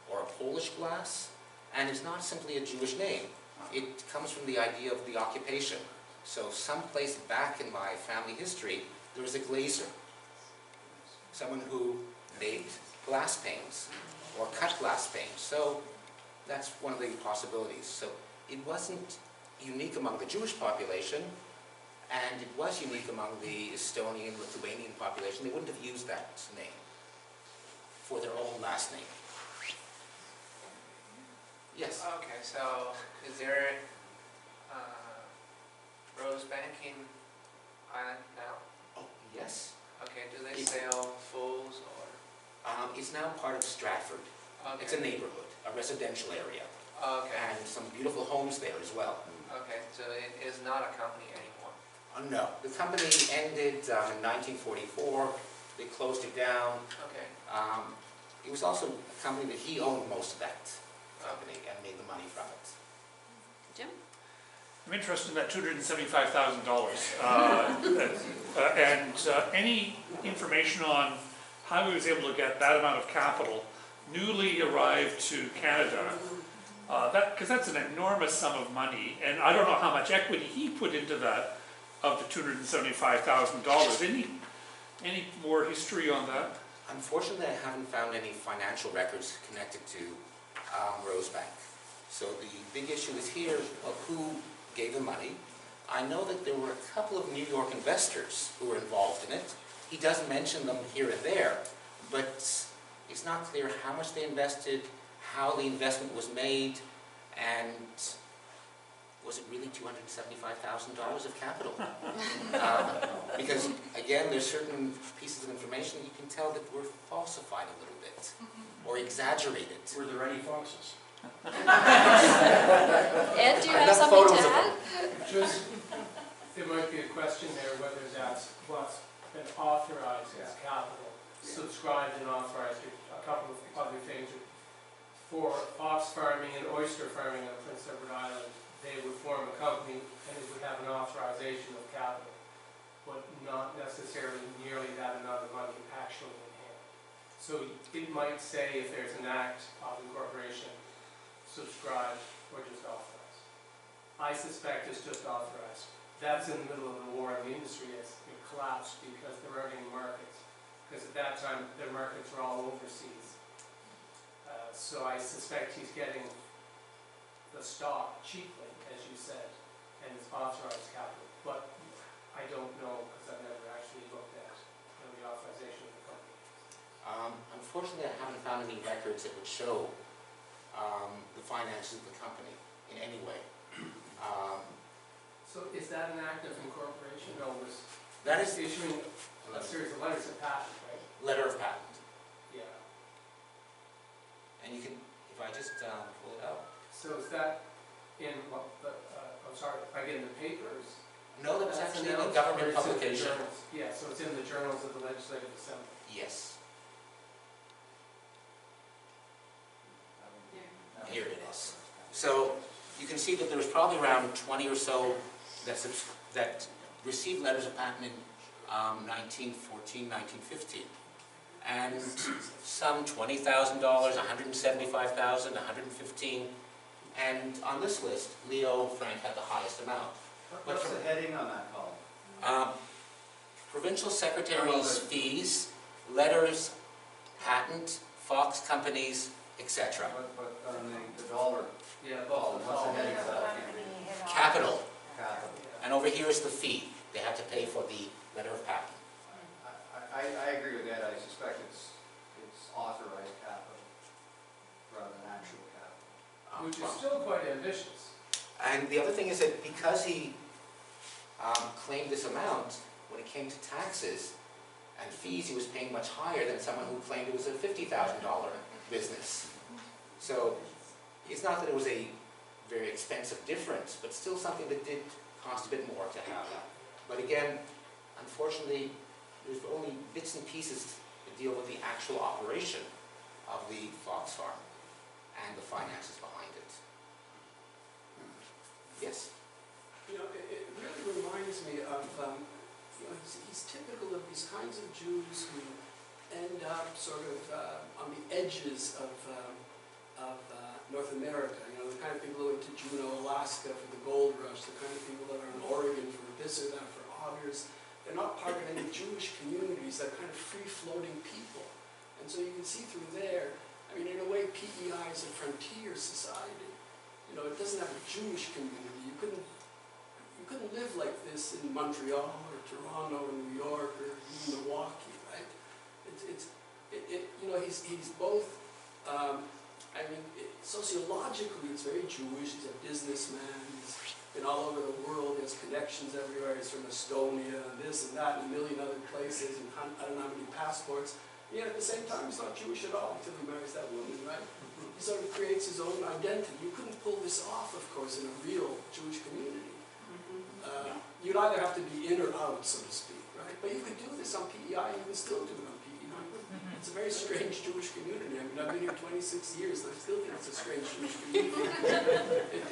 S4: or a Polish Glass, and it's not simply a Jewish name. It comes from the idea of the occupation. So someplace back in my family history, there was a glazer, someone who made glass panes or cut glass panes. So that's one of the possibilities. So it wasn't unique among the Jewish population, and it was unique among the Estonian, Lithuanian population. They wouldn't have used that name for their own last name. Yes?
S5: Okay, so is there Rosebank in Ireland now?
S4: Oh, yes.
S5: Okay, do they sell fools or?
S4: It's now part of Stratford.
S5: Okay.
S4: It's a neighborhood, a residential area,
S5: Okay,
S4: and some beautiful homes there as well.
S5: okay, so it is not a company anymore.
S4: No, the company ended in 1944. They closed it down.
S5: Okay,
S4: It was also a company that he owned most of that company and made the money from it.
S1: Jim?
S3: I'm interested in that $275,000. And any information on how he was able to get that amount of capital newly arrived to Canada, because that's an enormous sum of money, and I don't know how much equity he put into that of the $275,000. Any more history on that?
S4: Unfortunately, I haven't found any financial records connected to Rosebank. So the big issue is here of who gave the money. I know that there were a couple of New York investors who were involved in it. He does mention them here and there, but it's not clear how much they invested, how the investment was made, and was it really $275,000 of capital? Because, again, there's certain pieces of information you can tell that were falsified a little bit, or exaggerated.
S8: Were there any foxes?
S1: Ed, do you have
S4: Enough
S1: something
S4: photos
S1: to
S4: of
S1: add?
S10: Just, there might be a question there whether that's what's been authorized as capital, subscribed and authorized, a couple of other things. For ox farming and oyster farming on Prince Edward Island, they would form a company and it would have an authorization of capital, but not necessarily nearly that amount of money actually in hand. So it might say if there's an act of incorporation, subscribed or just authorized. I suspect it's just authorized. That's in the middle of the war and the industry has collapsed because there aren't any markets. Because at that time, their markets were all overseas. So I suspect he's getting the stock cheaply, as you said, and it's authorized capital. But I don't know because I've never actually looked at the authorization of the company.
S4: Unfortunately, I haven't found any records that would show the finances of the company in any way.
S10: So is that an act of incorporation? No, was
S4: That is
S10: issuing a
S4: Let's
S10: series of letters of patent, right?
S4: Letter of patent.
S10: Yeah.
S4: And you can, if I just pull it up.
S10: So is that in what, I'm sorry, like in the papers?
S4: No, that was
S10: That's
S4: actually in a
S10: announced,
S4: government
S10: or it's in the
S4: publication.
S10: journals? Yeah, so it's in the journals of the Legislative Assembly.
S4: Yes, here it is. So you can see that there was probably around 20 or so that received letters of patent in 1914, 1915. And some $20,000, $175,000, $115,000. And on this list, Leo Frank had the highest amount.
S6: What's the heading on that column?
S4: Provincial secretaries' fees, letters, patent, Fox companies, etc.
S6: But on the dollar
S10: Yeah,
S6: column,
S10: both.
S6: what's the heading of that?
S4: Capital.
S6: Capital.
S4: And over here is the fee. They have to pay for the letter of patent.
S6: I agree with Ed. I suspect it's authorized capital rather than actual capital.
S10: Which is still quite ambitious.
S4: And the other thing is that because he claimed this amount, when it came to taxes and fees, he was paying much higher than someone who claimed it was a $50,000 business. So it's not that it was a very expensive difference, but still something that did cost a bit more to have that. But again, unfortunately, there's only bits and pieces that deal with the actual operation of the Fox farm and the finances behind it. Yes?
S11: You know, it really reminds me of, you know, he's typical of these kinds of Jews who end up sort of on the edges of North America. You know, the kind of people who went to Juneau, Alaska for the gold rush, the kind of people that are in Oregon for this or that, for augers. They're not part of any Jewish communities. They're kind of free-floating people. And so you can see through there, I mean, in a way, PEI is a frontier society. You know, it doesn't have a Jewish community. You couldn't live like this in Montreal or Toronto or New York or even Milwaukee, right? You know, he's both, I mean, sociologically it's very Jewish. He's a businessman. He's been all over the world. He has connections everywhere. He's from Estonia and this and that and a million other places and I don't know how many passports. And yet at the same time, he's not Jewish at all until he marries that woman, right? He sort of creates his own identity. You couldn't pull this off, of course, in a real Jewish community. You'd either have to be in or out, so to speak, right? But you could do this on PEI, and you can still do it on PEI. It's a very strange Jewish community. I mean, I've been here 26 years, and I still think it's a strange Jewish community.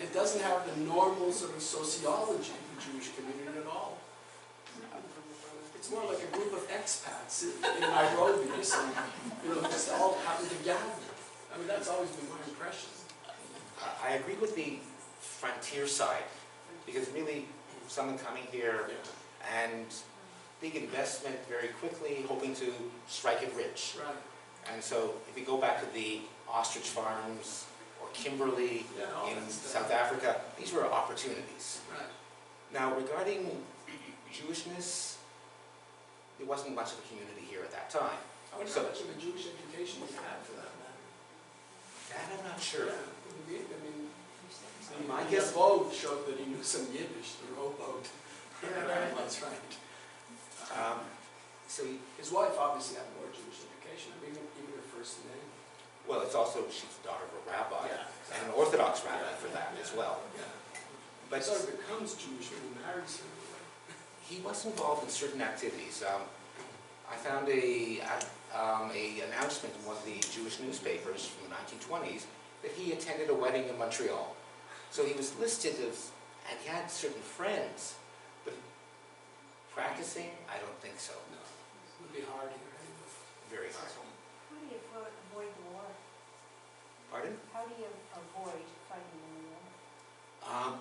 S11: It doesn't have the normal sort of sociology of the Jewish community at all. It's more like a group of expats in Nairobi or something, you know, just all happen to gather. I mean, that's always been my impression.
S4: I agree with the frontier side, because really, someone coming here and big investment very quickly, hoping to strike it rich.
S11: Right.
S4: And so if we go back to the ostrich farms or Kimberley in South Africa, these were opportunities.
S11: Right.
S4: Now regarding Jewishness, there wasn't much of a community here at that time.
S11: I wonder how much of a Jewish education you had for that matter.
S4: That I'm not sure.
S11: Yeah, I mean,
S4: My
S11: the
S4: guess-
S11: boat showed that he knew some Yiddish, the rowboat.
S4: Yeah, right.
S11: That's right.
S4: So
S11: His wife obviously had more Jewish education, I mean, even her first name.
S4: well, it's also, she's the daughter of a rabbi,
S11: Yeah,
S4: and an Orthodox rabbi for that as well.
S11: Yeah.
S4: But
S11: He sort of becomes Jewish when he marries her.
S4: he was involved in certain activities. I found a announcement in one of the Jewish newspapers from the 1920s that he attended a wedding in Montreal. So he was listed as, and he had certain friends, but practicing, I don't think so.
S11: No, it would be hard here anyway.
S4: Very hard.
S12: How do you avoid the war?
S4: Pardon?
S12: How do you avoid fighting in the war?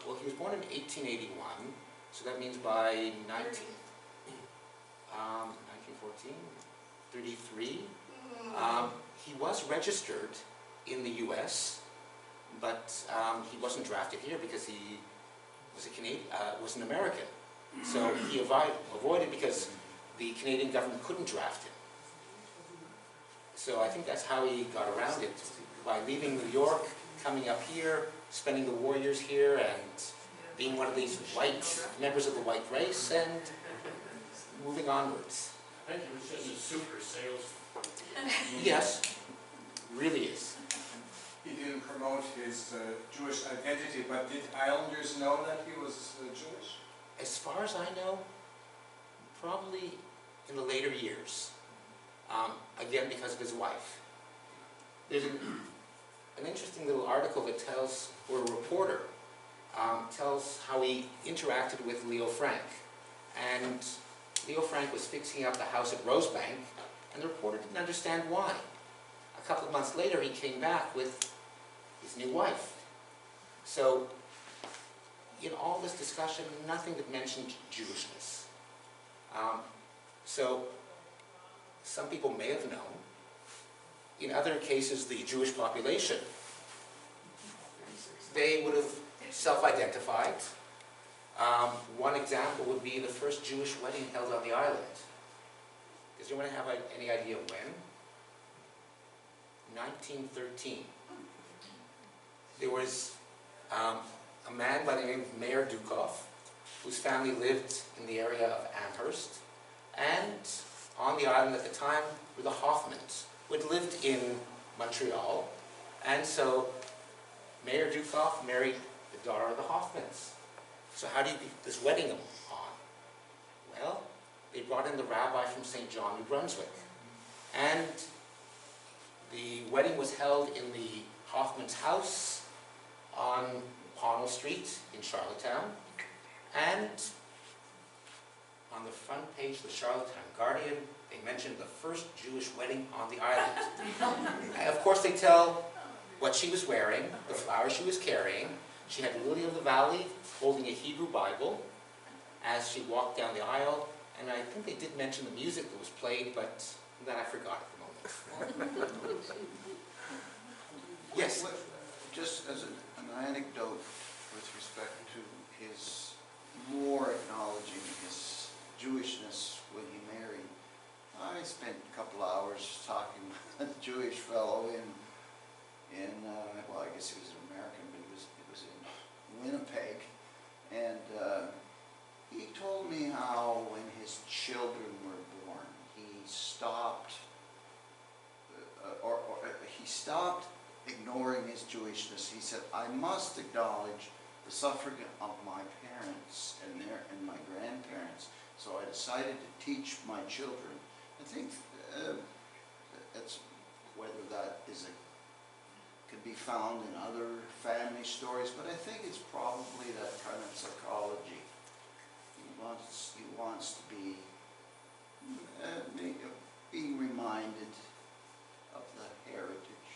S4: Well, he was born in 1881, so that means by 1914, 33. He was registered in the U.S., but he wasn't drafted here because he was was an American. So he avoided because the Canadian government couldn't draft him. So I think that's how he got around it, by leaving New York, coming up here, spending the war years here, and being one of these white members of the white race, and moving onwards.
S8: I think it was just a super sales.
S4: Yes, really is.
S13: He didn't promote his Jewish identity, but did Islanders know that he was Jewish?
S4: As far as I know, probably in the later years. Again, because of his wife. There's an interesting little article that tells, or a reporter, tells how he interacted with Leo Frank. And Leo Frank was fixing up the house at Rosebank, and the reporter didn't understand why. A couple of months later, he came back with his new wife. So, in all this discussion, nothing that mentioned Jewishness. So, some people may have known. In other cases, the Jewish population, they would have self-identified. One example would be the first Jewish wedding held on the island. Does anyone have any idea when? 1913. There was a man by the name of Mayor Dukov, whose family lived in the area of Amherst, and on the island at the time were the Hoffmans, who had lived in Montreal, and so Mayor Dukov married the daughter of the Hoffmans. So how do you get this wedding on? Well, they brought in the rabbi from St. John, New Brunswick, and the wedding was held in the Hoffman's house on Pownell Street in Charlottetown, and on the front page of the Charlottetown Guardian, they mentioned the first Jewish wedding on the island. And of course, they tell what she was wearing, the flowers she was carrying. She had Lily of the Valley holding a Hebrew Bible as she walked down the aisle, and I think they did mention the music that was played, but that I forgot at the moment. Yes?
S2: Just as an anecdote with respect to his more acknowledging his Jewishness when he married, I spent a couple hours talking with a Jewish fellow in well, I guess he was an American, but it was in Winnipeg, and he told me how when his children were born, he stopped, he stopped ignoring his Jewishness. He said, "I must acknowledge the suffering of my parents and my grandparents, so I decided to teach my children." I think that's whether that could be found in other family stories, but I think it's probably that kind of psychology. He wants to be being reminded of the heritage.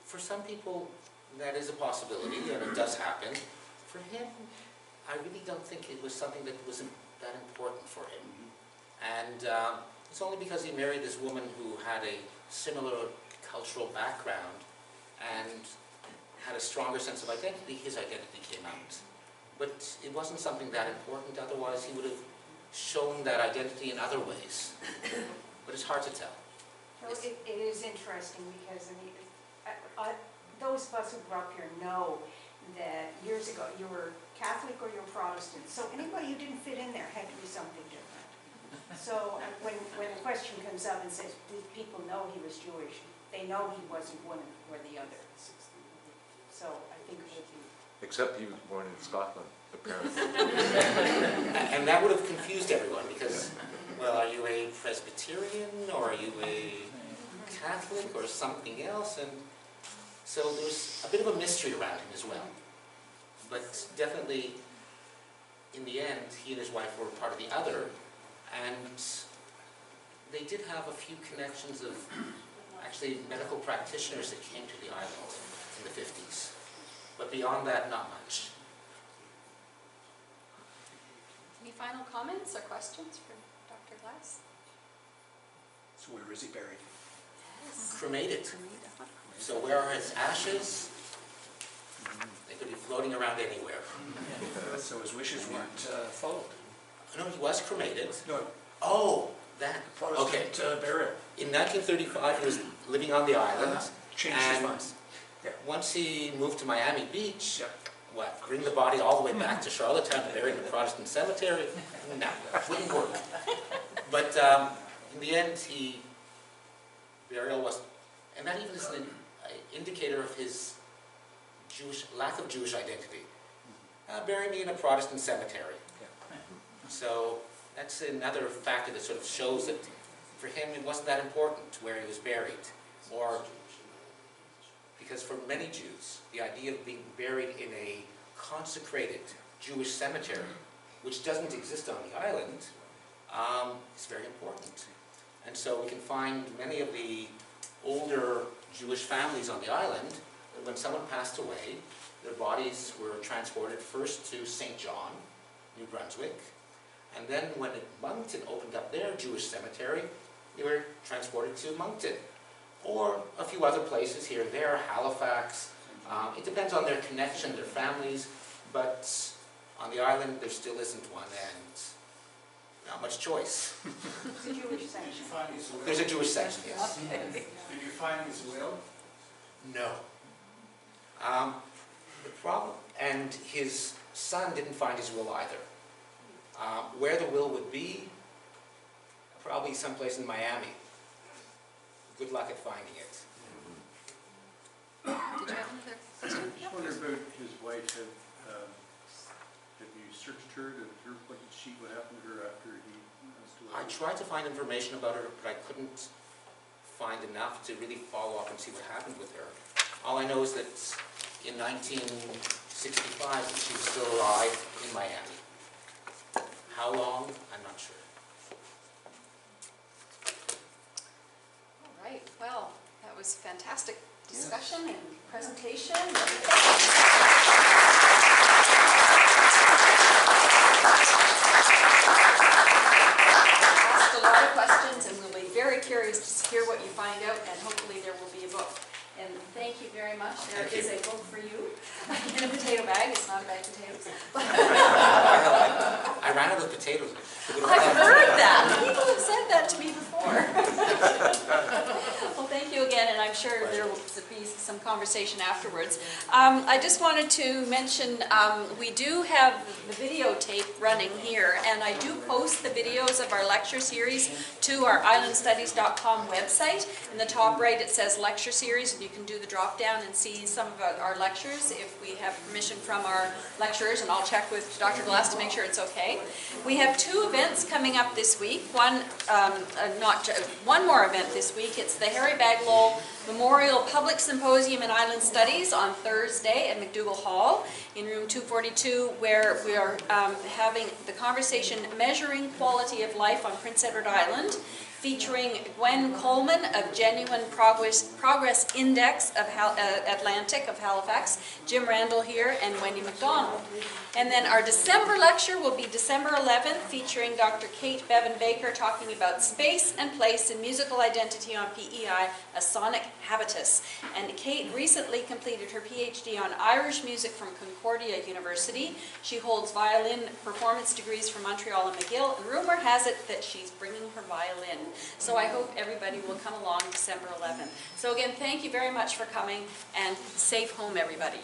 S4: For some people, that is a possibility, and it does happen. For him, I really don't think it was something that was that important for him. And it's only because he married this woman who had a similar cultural background and had a stronger sense of identity, his identity came out. But it wasn't something that important, otherwise he would have shown that identity in other ways. But it's hard to tell.
S12: Well, it is interesting because, I mean, those of us who grew up here know that years ago you were Catholic or you're Protestant. So anybody who didn't fit in there had to be something different. So when a question comes up and says, "Do people know he was Jewish?" they know he wasn't one or the other. So I think it would be...
S7: Except he was born in Scotland, apparently.
S4: And that would have confused everyone because, well, are you a Presbyterian or are you a Catholic or something else? And so there's a bit of a mystery around him as well. But definitely, in the end, he and his wife were part of the other, and they did have a few connections of actually medical practitioners that came to the island in the 50s. But beyond that, not much.
S1: Any final comments or questions for Dr. Glass?
S11: So where is he buried?
S1: Yes.
S4: Cremated. So where are his ashes? They could be floating around anywhere.
S11: So his wishes weren't followed?
S4: No, he was cremated.
S11: No.
S4: Oh, that. Okay.
S11: Protestant burial.
S4: In 1935, he was living on the island.
S11: Changed his
S4: and
S11: mind. Yeah.
S4: once he moved to Miami Beach,
S11: Yeah.
S4: what, bring the body all the way back to Charlottetown to bury in a Protestant cemetery? No, wouldn't work. But in the end, burial was, and that even is an indicator of his lack of Jewish identity. Bury me in a Protestant cemetery. So that's another factor that sort of shows that for him it wasn't that important where he was buried. Or because for many Jews, the idea of being buried in a consecrated Jewish cemetery, which doesn't exist on the island, is very important. And so we can find many of the older Jewish families on the island, that when someone passed away, their bodies were transported first to St. John, New Brunswick, and then when Moncton opened up their Jewish cemetery, they were transported to Moncton, or a few other places here and there, Halifax. It depends on their connection, their families, but on the island there still isn't one, and not much choice.
S12: It's a Jewish section.
S13: Did you find his will?
S4: There's a Jewish section, yes.
S13: Did you find his will?
S4: No. The problem, and his son didn't find his will either. Where the will would be, probably someplace in Miami. Good luck at finding it.
S1: Did you have another question?
S8: I just wonder about his wife. Have you searched her? What happened to her after he passed away?
S4: I tried to find information about her, but I couldn't find enough to really follow up and see what happened with her. All I know is that in 1965, she was still alive in Miami. How long? I'm not sure.
S1: All right, well, that was fantastic discussion and presentation. Asked a lot of questions, and we'll be very curious to hear what you find out, and hopefully there will be a book. And thank you very much. There is a book for you in a potato bag. It's not a bag of potatoes.
S4: I ran out of potatoes.
S1: I've heard that. People have said that to me before. Well, thank you again, and I'm sure there will be some conversation afterwards. I just wanted to mention we do have the videotape running here, and I do post the videos of our lecture series to our islandstudies.com website. In the top right it says lecture series, and you can do the drop down and see some of our lectures if we have permission from our lecturers, and I'll check with Dr. Glass to make sure it's okay. We have two events coming up this week. One more event this week. It's the Harry Baglowell Memorial Public Symposium in Island Studies on Thursday at McDougall Hall in room 242, where we are having the conversation Measuring Quality of Life on Prince Edward Island, featuring Gwen Coleman of Genuine Progress Index of Atlantic of Halifax, Jim Randall here, and Wendy McDonald. And then our December lecture will be December 11th, featuring Dr. Kate Bevan-Baker talking about space and place in musical identity on PEI, a sonic habitus. And Kate recently completed her PhD on Irish music from Concordia University. She holds violin performance degrees from Montreal and McGill, and rumor has it that she's bringing her violin. So I hope everybody will come along December 11th. So again, thank you very much for coming, and safe home, everybody.